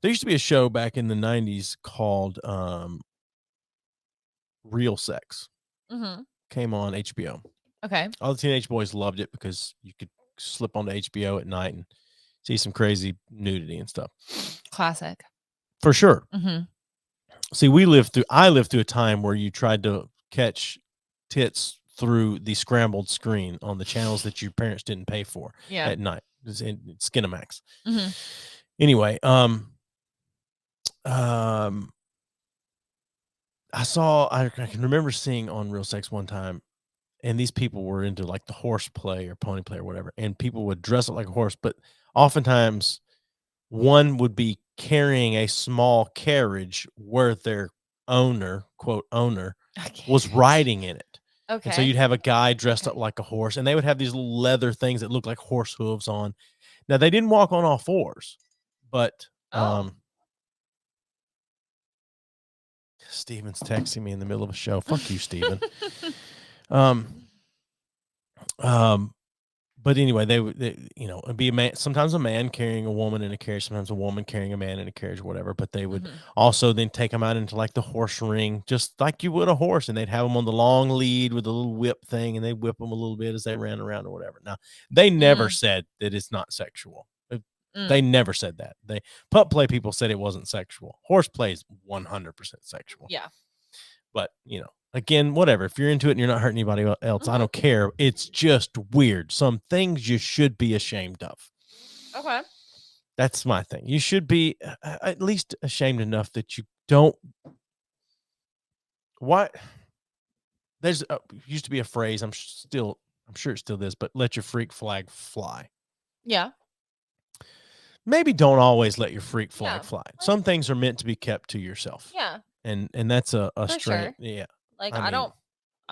There used to be a show back in the 90s called Real Sex. Mm-hmm. Came on HBO. Okay. All the teenage boys loved it because you could slip onto HBO at night and see some crazy nudity and stuff. Classic. For sure. Mm-hmm. See, I lived through a time where you tried to catch tits through the scrambled screen on the channels that your parents didn't pay for at night. It's in Skinamax. Mm-hmm. Anyway, I can remember seeing on Real Sex one time, and these people were into like the horse play or pony play or whatever, and people would dress up like a horse, but oftentimes one would be carrying a small carriage where their owner, quote owner, was riding in it. Okay. And so you'd have a guy dressed up like a horse, and they would have these little leather things that look like horse hooves on. Now they didn't walk on all fours, but Steven's texting me in the middle of a show. Fuck you, Steven. But anyway, they it'd be a man, sometimes a man carrying a woman in a carriage, sometimes a woman carrying a man in a carriage, whatever. But they would also then take them out into like the horse ring, just like you would a horse, and they'd have them on the long lead with a little whip thing, and they'd whip them a little bit as they ran around or whatever. Now, they never said that it's not sexual. They never said that. Pup play people said it wasn't sexual. Horse play is 100% sexual. Yeah. But, again, whatever. If you're into it and you're not hurting anybody else, I don't care. It's just weird. Some things you should be ashamed of. Okay. That's my thing. You should be at least ashamed enough that you don't. What? There's used to be a phrase. I'm sure it still is, but let your freak flag fly. Yeah. Maybe don't always let your freak flag fly. Some things are meant to be kept to yourself. Yeah. And that's a strength. Sure. Yeah. Like I'm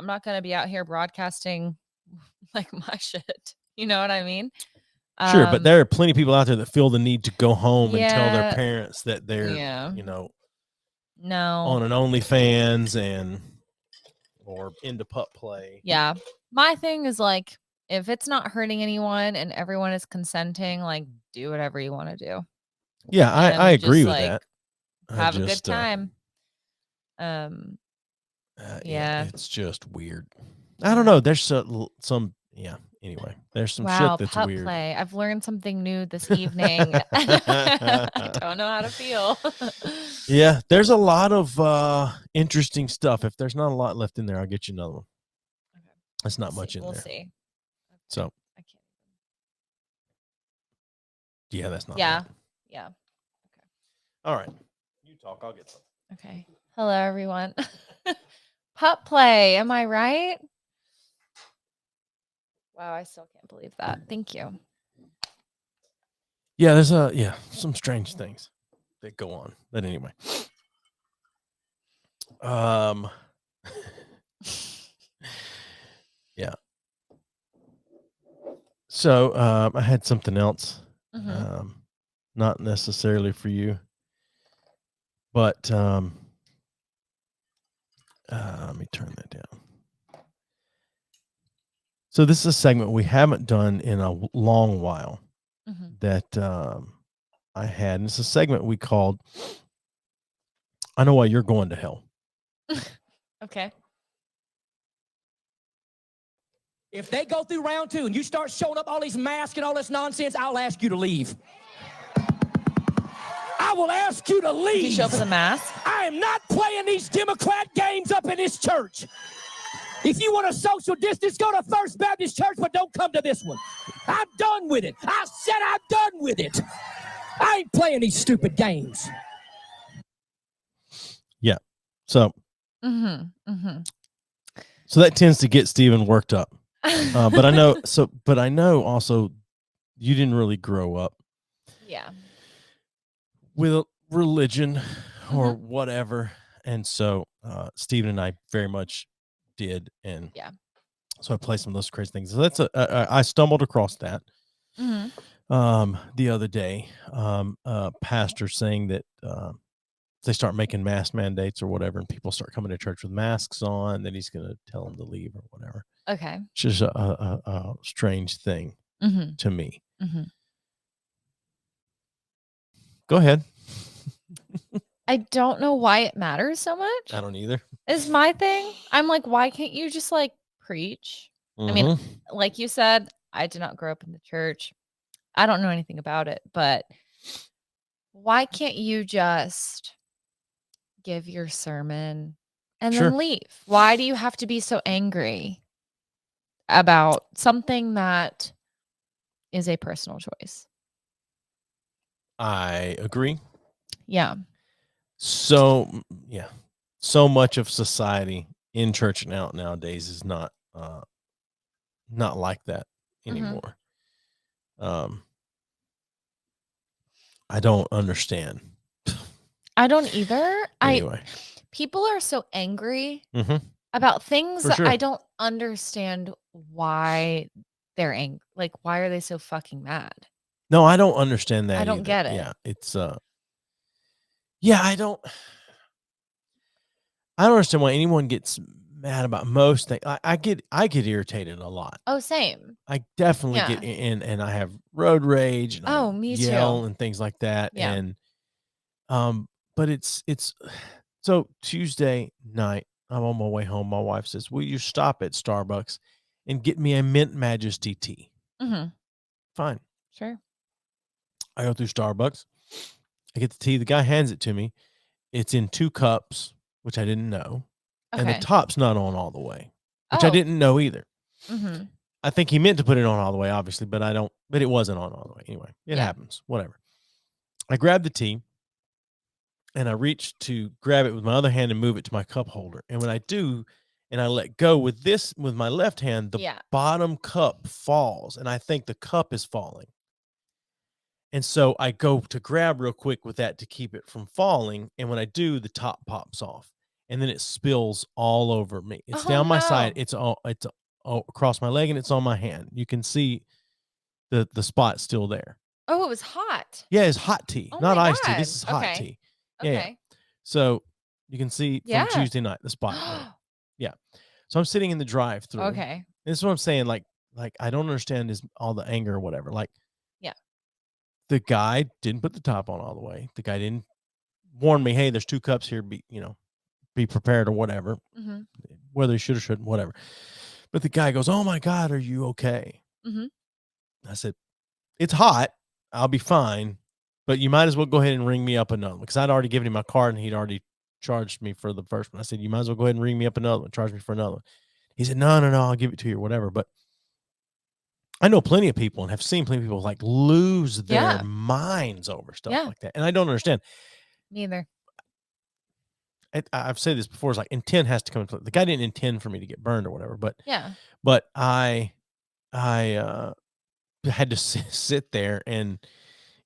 not going to be out here broadcasting like my shit. You know what I mean? Sure. But there are plenty of people out there that feel the need to go home and tell their parents that they're, on an OnlyFans or into pup play. Yeah. My thing is like, if it's not hurting anyone and everyone is consenting, like do whatever you want to do. Yeah. I agree with that. Have a good time. Yeah, it's just weird. I don't know. There's some anyway, there's some shit that's pup weird. Play. I've learned something new this evening. I don't know how to feel. Yeah, there's a lot of interesting stuff. If there's not a lot left in there, I'll get you another one. Okay. That's not much in there. We'll see. So I can't. Yeah, that's not. Yeah. Yeah. Okay. All right. You talk. I'll get some. Okay. Hello, everyone. Pup play. Am I right? Wow, I still can't believe that. Thank you. Yeah, there's some strange things that go on. But anyway. Yeah. So I had something else. Not necessarily for you. But let me turn that down. So this is a segment we haven't done in a long while that I had. And it's a segment we called I Know Why You're Going to Hell. Okay. If they go through round 2 and you start showing up all these masks and all this nonsense, I'll ask you to leave. I will ask you to leave. You show up with a mask? I am not playing these Democrat games up in this church. If you want a social distance, go to First Baptist Church, but don't come to this one. I'm done with it. I said I'm done with it. I ain't playing these stupid games. Yeah. So so that tends to get Steven worked up. But I know also you didn't really grow up with religion or whatever. And so Steven and I very much did. And so I play some of those crazy things. So that's I stumbled across that the other day. Pastor saying that they start making mask mandates or whatever, and people start coming to church with masks on, then he's going to tell them to leave or whatever. Okay. Which is a strange thing to me. Go ahead. I don't know why it matters so much. I don't either. Is my thing. I'm like, why can't you just like preach? I mean, like you said, I did not grow up in the church. I don't know anything about it, but why can't you just give your sermon and then leave? Why do you have to be so angry about something that is a personal choice? I agree. Yeah. So much of society in church nowadays is not like that anymore. I don't understand. I don't either. Anyway. People are so angry about things that I don't understand why they're angry. Like, why are they so fucking mad? No, I don't understand that. I don't get it. Yeah, it's I don't understand why anyone gets mad about most things. I get irritated a lot. Oh, same. I definitely get in, and I have road rage. And me yell too. And things like that. Yeah. And but it's so Tuesday night. I'm on my way home. My wife says, "Will you stop at Starbucks and get me a Mint Majesty tea?" Fine. Sure. I go through Starbucks. I get the tea. The guy hands it to me. It's in 2 cups, which I didn't know. And the top's not on all the way, which I didn't know either. I think he meant to put it on all the way, obviously, but it wasn't on all the way. Anyway, it happens. Whatever. I grab the tea and I reach to grab it with my other hand and move it to my cup holder. And when I do, and I let go with my left hand, the bottom cup falls, and I think the cup is falling. And so I go to grab real quick with that to keep it from falling. And when I do, the top pops off, and then it spills all over me. It's down my side. It's across my leg, and it's on my hand. You can see the spot still there. Oh, it was hot. Yeah, it's hot tea, not iced tea. This is hot tea. Yeah. So you can see from Tuesday night, the spot. Yeah. So I'm sitting in the drive-thru. Okay. This is what I'm saying. Like I don't understand all the anger or whatever. Like, the guy didn't put the top on all the way. The guy didn't warn me, hey, there's 2 cups here. Be prepared or whatever. Whether he should or shouldn't, whatever. But the guy goes, "Oh my God, are you okay?" I said, "It's hot. I'll be fine. But you might as well go ahead and ring me up another one." Because I'd already given him my card and he'd already charged me for the first one. I said, "You might as well go ahead and ring me up another one. Charge me for another one." He said, No, I'll give it to you or whatever. But I know plenty of people and have seen plenty of people like lose their minds over stuff like that. And I don't understand. Neither. I've said this before. It's like intent has to come into play. The guy didn't intend for me to get burned or whatever, but I had to sit there and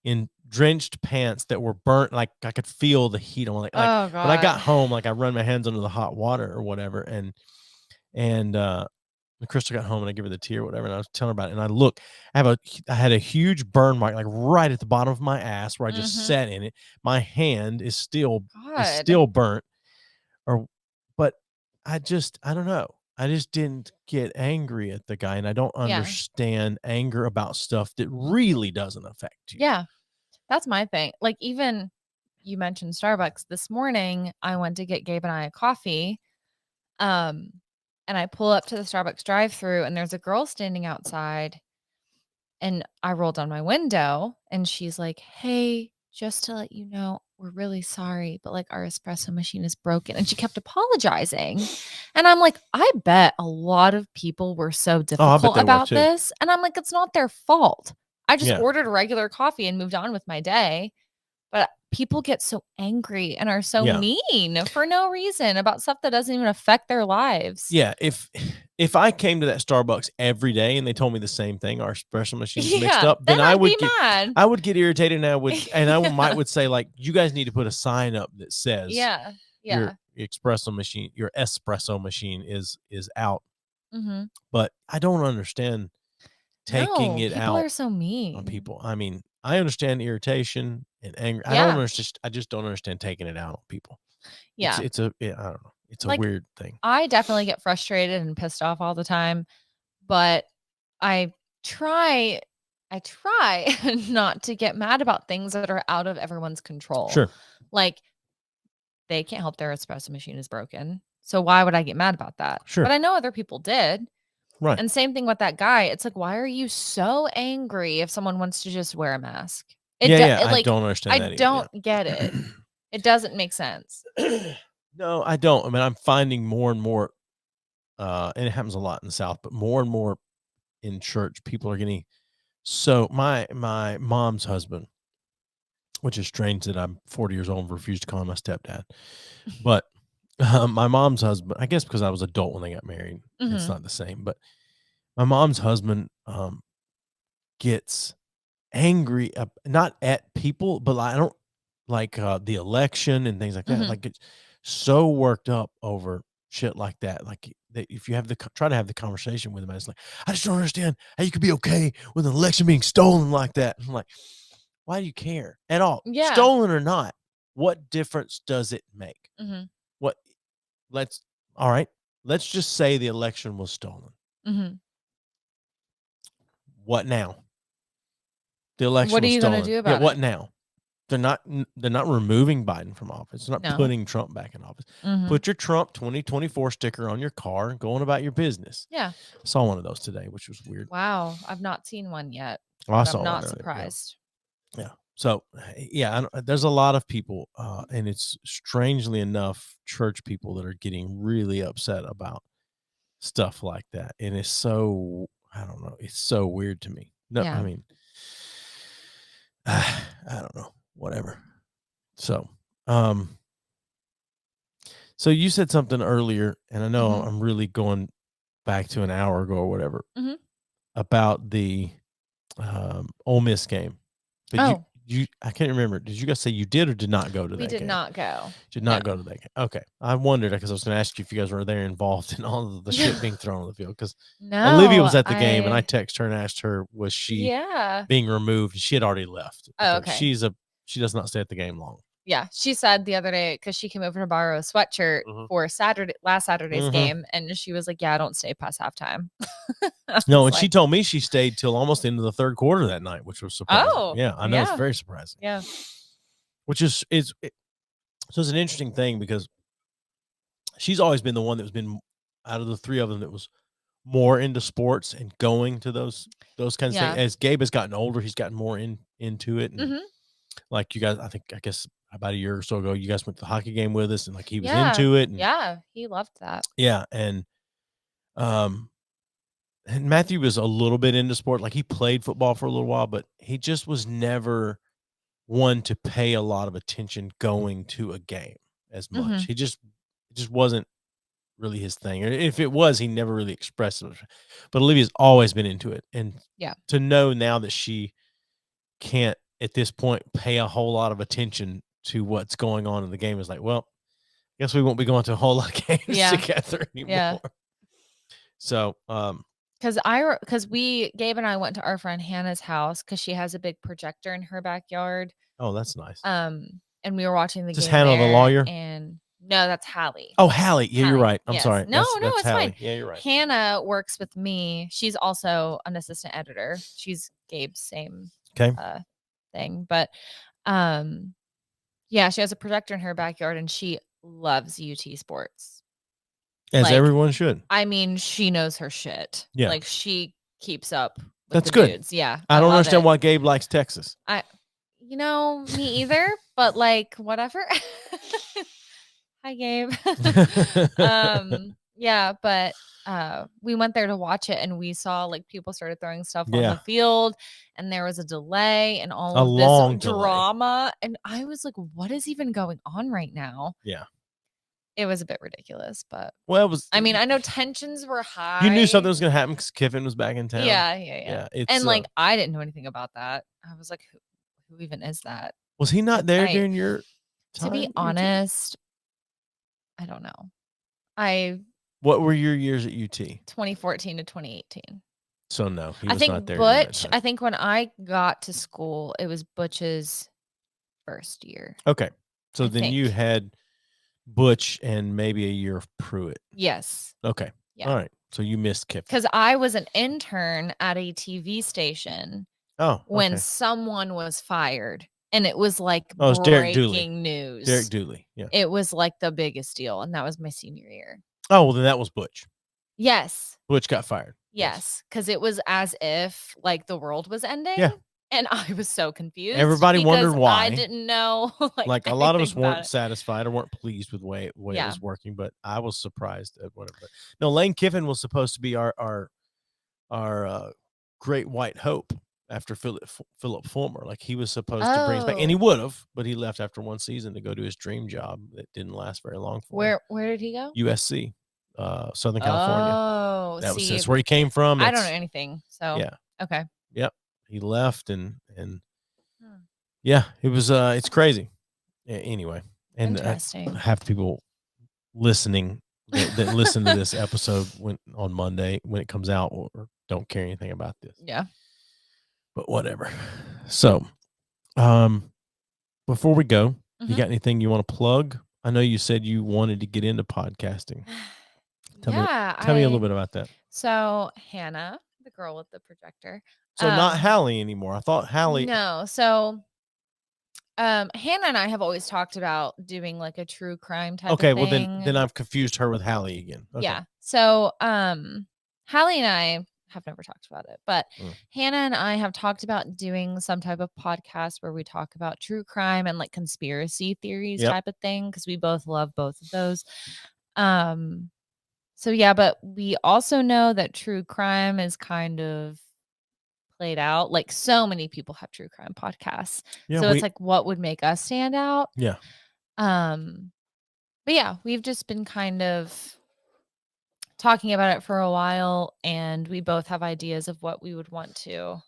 in drenched pants that were burnt. Like I could feel the heat on. Like oh God. when I got home, like I run my hands under the hot water or whatever, and Crystal got home and I give her the tea or whatever, and I was telling her about it. And I had a huge burn mark, like right at the bottom of my ass where I just sat in it. My hand is still burnt. But I don't know. I just didn't get angry at the guy, and I don't understand anger about stuff that really doesn't affect you. Yeah, that's my thing. Like even you mentioned Starbucks this morning. I went to get Gabe and I a coffee. And I pull up to the Starbucks drive-thru and there's a girl standing outside and I roll down my window and she's like, "Hey, just to let you know, we're really sorry, but like our espresso machine is broken." And she kept apologizing. And I'm like, I bet a lot of people were so difficult about this. And I'm like, it's not their fault. I just ordered a regular coffee and moved on with my day. But people get so angry and are so mean for no reason about stuff that doesn't even affect their lives. Yeah. If I came to that Starbucks every day and they told me the same thing, our espresso machine's mixed up, then I would get mad. I would get irritated, and I would say, like, you guys need to put a sign up that says, your espresso machine is out. Mm-hmm. But I don't understand taking it out. People are so mean on people. I mean, I understand irritation and anger. I just don't understand taking it out on people. Yeah. I don't know. It's a weird thing. I definitely get frustrated and pissed off all the time, but I try not to get mad about things that are out of everyone's control. Sure. Like they can't help their espresso machine is broken. So why would I get mad about that? Sure. But I know other people did. Right. And same thing with that guy. It's like, why are you so angry if someone wants to just wear a mask? I don't understand that. I don't get it. It doesn't make sense. No, I don't. I mean, I'm finding more and more, and it happens a lot in the South, but more and more in church, people are getting so my mom's husband, which is strange that I'm 40 years old and refused to call him my stepdad. But my mom's husband, I guess because I was adult when they got married, it's not the same. But my mom's husband gets angry, not at people, but I don't like the election and things like that. Like it's so worked up over shit like that. Like if you have try to have the conversation with him, it's like, I just don't understand how you could be okay with an election being stolen like that. I'm like, why do you care at all? Yeah. Stolen or not, what difference does it make? Let's just say the election was stolen. What now? The election. What are you going to do about it? What now? They're not removing Biden from office. They're not putting Trump back in office. Put your Trump 2024 sticker on your car and going about your business. Yeah. I saw one of those today, which was weird. Wow. I've not seen one yet. I saw I'm not one surprised. Yeah. So, there's a lot of people, and it's strangely enough church people that are getting really upset about stuff like that. And it's so, I don't know. It's so weird to me. No, I mean, I don't know. Whatever. So, so you said something earlier, and I know I'm really going back to an hour ago or whatever about the Ole Miss game. But I can't remember. Did you guys say you did or did not go to that game? We did not go. Did not go to that game. Okay. I wondered because I was going to ask you if you guys were there involved in all of the shit being thrown on the field. Because Olivia was at the game and I texted her and asked her, was she being removed? She had already left. Oh, okay. She does not stay at the game long. Yeah. She said the other day, because she came over to borrow a sweatshirt for last Saturday's game. And she was like, yeah, I don't stay past halftime. No, and she told me she stayed till almost into the third quarter that night, which was surprising. Oh, yeah, I know. It's very surprising. Yeah. Which so it's an interesting thing because she's always been the one that's been out of the three of them that was more into sports and going to those kinds of things. As Gabe has gotten older, he's gotten more into it. And like you guys, I guess about a year or so ago, you guys went to the hockey game with us and like he was into it. And, he loved that. Yeah. And Matthew was a little bit into sport. Like he played football for a little while, but he just was never one to pay a lot of attention going to a game. as much. He just wasn't really his thing. Or if it was, he never really expressed it. But Olivia's always been into it. And to know now that she can't at this point pay a whole lot of attention to what's going on in the game is like, well, I guess we won't be going to a whole lot of games together anymore. Yeah. So, because Gabe and I went to our friend Hannah's house because she has a big projector in her backyard. Oh, that's nice. And we were watching the Just game. Hannah, the lawyer? And no, that's Hallie. Oh, Hallie. Yeah, you're right. I'm sorry. No, that's it's Hallie. fine. Yeah, you're right. Hannah works with me. She's also an assistant editor. She's Gabe's same thing. But she has a projector in her backyard and she loves UT sports. As everyone should. I mean, she knows her shit. Yeah. Like she keeps up with That's the good. dudes. Yeah. I don't understand why Gabe likes Texas. Me either, but like whatever. Hi, Gabe. But we went there to watch it and we saw like people started throwing stuff on the field and there was a delay and all of this drama. And I was like, what is even going on right now? Yeah. It was a bit ridiculous, but well, it was. I mean, I know tensions were high. You knew something was going to happen because Kiffin was back in town. Yeah. And like, I didn't know anything about that. I was like, who even is that? Was he not there during your time? To be honest, I don't know. What were your years at UT? 2014 to 2018. So no, he was not there. Butch, I think when I got to school, it was Butch's first year. Okay. So you had Butch and maybe a year of Pruitt. Yes. Okay. Yeah. All right. So you missed Kiffin. Because I was an intern at a TV station. Oh. When someone was fired. And it was like breaking news. Derek Dooley. Yeah. It was like the biggest deal. And that was my senior year. Oh, well, then that was Butch. Yes. Butch got fired. Yes. Because it was as if like the world was ending. Yeah. And I was so confused. Everybody wondered why. I didn't know. Like a lot of us weren't satisfied or weren't pleased with the way it was working, but I was surprised at whatever. No, Lane Kiffin was supposed to be our great white hope after Philip Fulmer. Like he was supposed to bring us back, and he would have, but he left after one season to go do his dream job that didn't last very long for him. Where did he go? USC, Southern California. Oh, that's where he came from. I don't know anything. So okay. Yep. He left and it was it's crazy. Anyway, and half the people listening that listen to this episode on Monday when it comes out or don't care anything about this. Yeah. But whatever. So, before we go, you got anything you want to plug? I know you said you wanted to get into podcasting. Tell me a little bit about that. So Hannah, the girl with the projector. So not Hallie anymore. I thought Hallie. No. So Hannah and I have always talked about doing like a true crime type of thing. Well then I've confused her with Hallie again. Okay. Yeah. So Hallie and I have never talked about it, but Hannah and I have talked about doing some type of podcast where we talk about true crime and like conspiracy theories type of thing because we both love both of those. So yeah, but we also know that true crime is kind of played out. Like so many people have true crime podcasts. Yeah, so it's like what would make us stand out? Yeah. But yeah, we've just been kind of talking about it for a while and we both have ideas of what we would want to.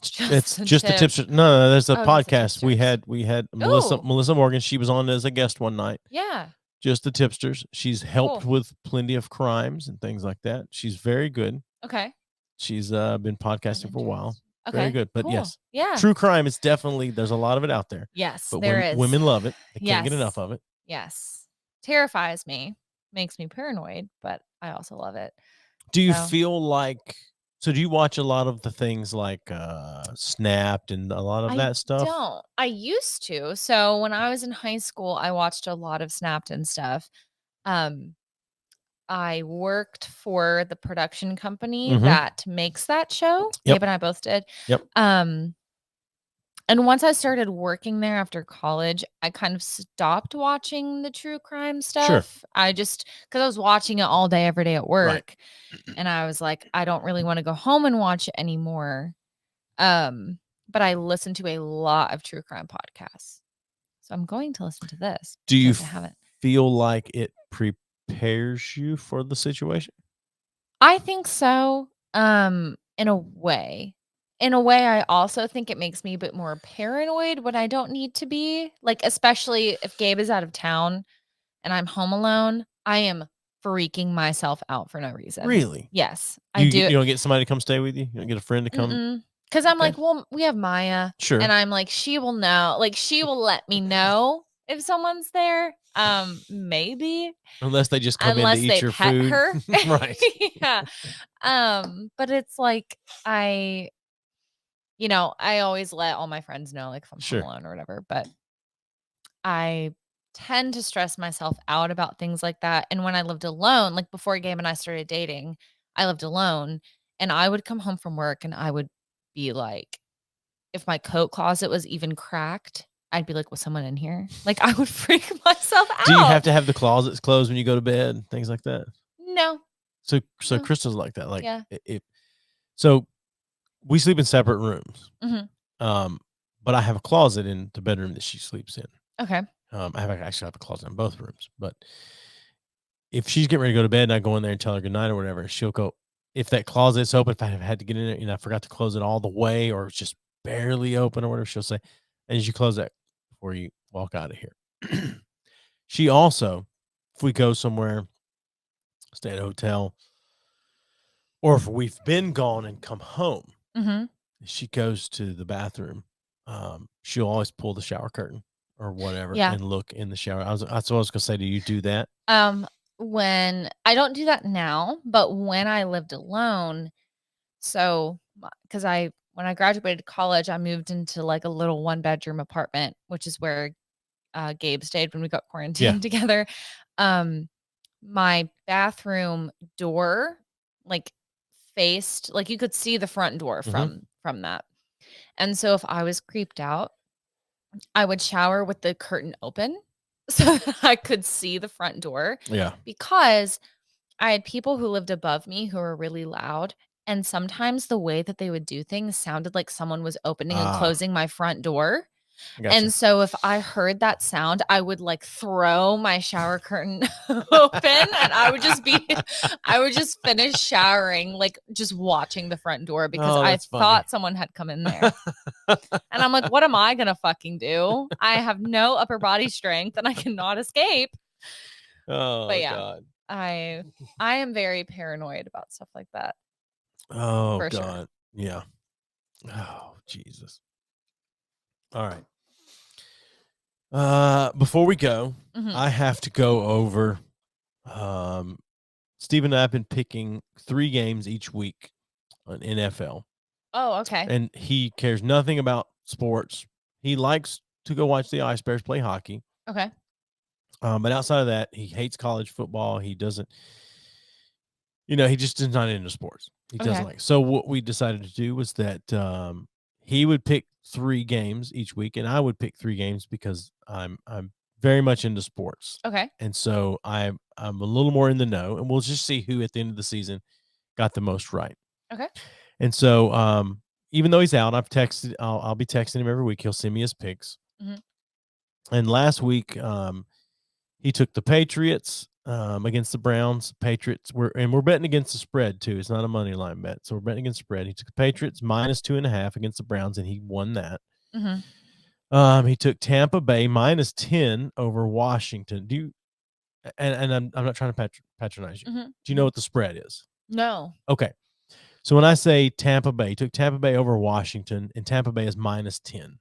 It's just the tips. No, there's a podcast. We had Melissa Morgan. She was on as a guest one night. Yeah. Just the tipsters. She's helped with plenty of crimes and things like that. She's very good. Okay. She's been podcasting for a while. Okay. Very good. But yes. Yeah. True crime is definitely, there's a lot of it out there. Yes, but there is. Women love it. They can't get enough of it. Yes. Terrifies me. Makes me paranoid, but I also love it. Do you feel like, so do you watch a lot of the things like Snapped and a lot of that stuff? I used to. So when I was in high school, I watched a lot of Snapped and stuff. I worked for the production company that makes that show. Yep. Gabe and I both did. Yep. And once I started working there after college, I kind of stopped watching the true crime stuff. Sure. Because I was watching it all day, every day at work. Right. And I was like, I don't really want to go home and watch it anymore. But I listen to a lot of true crime podcasts. So I'm going to listen to this. Do you because I haven't. feel like it prepares you for the situation? I think so. In a way. In a way, I also think it makes me a bit more paranoid when I don't need to be. Like, especially if Gabe is out of town and I'm home alone, I am freaking myself out for no reason. Really? Yes, I do. You don't get somebody to come stay with you? You don't get a friend to come? Because I'm Okay. like, well, we have Maya. Sure. And I'm like, she will know. Like, she will let me know if someone's there. Maybe. Unless they just come in Unless to eat they your pet food. her. Right. Yeah. But it's like I always let all my friends know, like, if I'm Sure. home alone or whatever. But I tend to stress myself out about things like that. And when I lived alone, like before Gabe and I started dating, I lived alone, and I would come home from work and I would be like, if my coat closet was even cracked, I'd be like, was someone in here? Like, I would freak myself out. Do you have to have the closets closed when you go to bed? Things like that? No. So No. Crystal's like that. Like, Yeah. So we sleep in separate rooms. Mm-hmm. But I have a closet in the bedroom that she sleeps in. Okay. I actually have a closet in both rooms. But if she's getting ready to go to bed and I go in there and tell her goodnight or whatever, she'll go, if that closet's open, if I have had to get in it and I forgot to close it all the way or it's just barely open or whatever, she'll say, and you close that before you walk out of here. She also, if we go somewhere, stay at a hotel, or if we've been gone and come home, she goes to the bathroom. She'll always pull the shower curtain or whatever and look in the shower. That's what I was going to say. Do you do that? When I don't do that now, but when I lived alone, so because when I graduated college, I moved into like a little 1-bedroom apartment, which is where Gabe stayed when we got quarantined together. My bathroom door like faced, like, you could see the front door from that. And so if I was creeped out, I would shower with the curtain open so that I could see the front door. Yeah. Because I had people who lived above me who were really loud. And sometimes the way that they would do things sounded like someone was opening and closing my front door. Gotcha. And so if I heard that sound, I would like throw my shower curtain open and I would just finish showering, like just watching the front door because I thought someone had come in there. And I'm like, what am I going to fucking do? I have no upper body strength and I cannot escape. Oh, but yeah, God. I am very paranoid about stuff like that. Oh, For God. sure. Yeah. Oh, Jesus. All right. Before we go, I have to go over. Steve and I have been picking 3 games each week on NFL. Oh, okay. And he cares nothing about sports. He likes to go watch the Ice Bears play hockey. Okay. But outside of that, he hates college football. He doesn't, he just is not into sports. He doesn't like it. So what we decided to do was that he would pick 3 games each week, and I would pick 3 games because I'm very much into sports. Okay. And so I'm a little more in the know, and we'll just see who at the end of the season got the most right. Okay. And so even though he's out, I'll be texting him every week. He'll send me his picks. And last week, he took the Patriots against the Browns. Patriots we're betting against the spread too. It's not a money line bet, so we're betting against the spread. He took the Patriots -2.5 against the Browns, and he won that. He took Tampa Bay -10 over Washington. And I'm not trying to patronize you. Do you know what the spread is? No. Okay. So when I say Tampa Bay, he took Tampa Bay over Washington, and Tampa Bay is -10.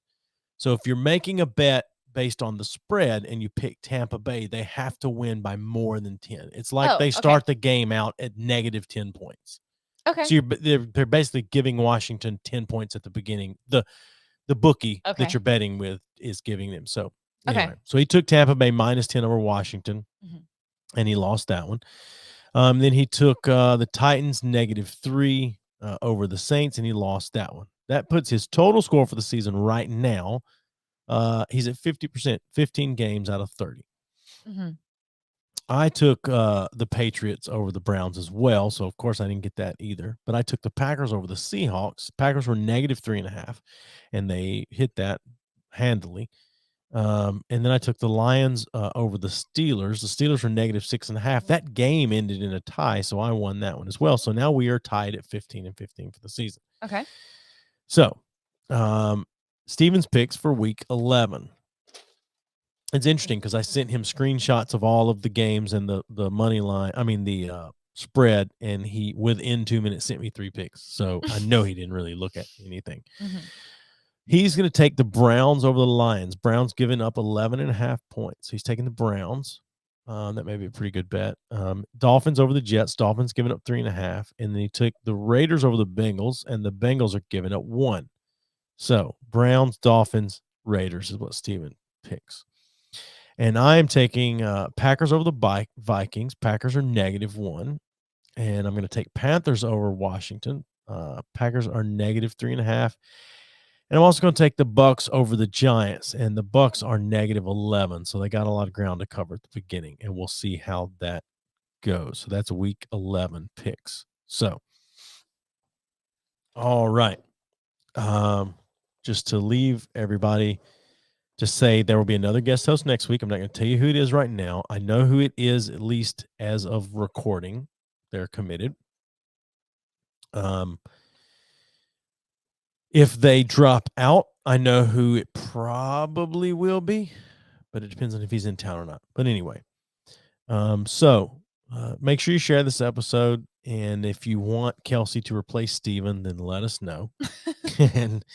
So if you're making a bet based on the spread and you pick Tampa Bay, they have to win by more than 10. It's like they start the game out at -10 points. Okay. So they're basically giving Washington 10 points at the beginning. The bookie that you're betting with is giving them. So anyway, so he took Tampa Bay -10 over Washington, and he lost that one. Then he took the Titans -3 over the Saints, and he lost that one. That puts his total score for the season right now. He's at 50%, 15 games out of 30. I took the Patriots over the Browns as well, so of course I didn't get that either. But I took the Packers over the Seahawks. Packers were -3.5, and they hit that handily. And then I took the Lions over the Steelers. The Steelers were -6.5. That game ended in a tie, so I won that one as well. So now we are tied at 15-15 for the season. Okay. So, Steven's picks for week 11. It's interesting because I sent him screenshots of all of the games and the money line. I mean, the spread, and he within 2 minutes sent me 3 picks. So I know he didn't really look at anything. Mm-hmm. He's going to take the Browns over the Lions. Browns giving up 11.5 points. He's taking the Browns. That may be a pretty good bet. Dolphins over the Jets. Dolphins giving up 3.5. And then he took the Raiders over the Bengals, and the Bengals are giving up 1. So Browns, Dolphins, Raiders is what Steven picks. And I am taking Packers over the Vikings. Packers are -1. And I'm going to take Panthers over Washington. Packers are -3.5. And I'm also going to take the Bucks over the Giants. And the Bucks are -11. So they got a lot of ground to cover at the beginning. And we'll see how that goes. So that's week 11 picks. So, all right. Just to leave everybody, to say there will be another guest host next week. I'm not going to tell you who it is right now. I know who it is, at least as of recording. They're committed. If they drop out, I know who it probably will be, but it depends on if he's in town or not. But anyway, so make sure you share this episode. And if you want Kelsey to replace Steven, then let us know. and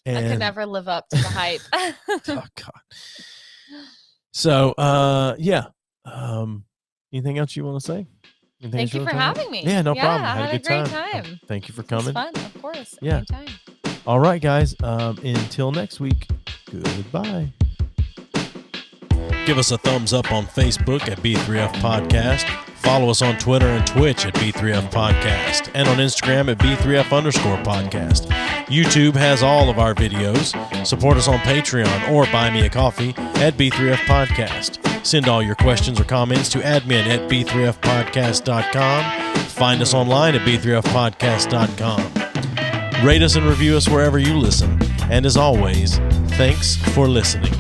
I could never live up to the hype. Oh God. So yeah. Anything else you want to say? Thank you for having me. Yeah, no problem. I had a great good time. Thank you for coming. It was fun, of course. Yeah. Anytime. All right, guys. Until next week, goodbye. Give us a thumbs up on Facebook at B3F Podcast. Follow us on Twitter and Twitch at B3F Podcast, and on Instagram at B3F_podcast. YouTube has all of our videos. Support us on Patreon or buy me a coffee at B3F Podcast. Send all your questions or comments to admin at b3fpodcast.com. Find us online at b3fpodcast.com. Rate us and review us wherever you listen. And as always, thanks for listening.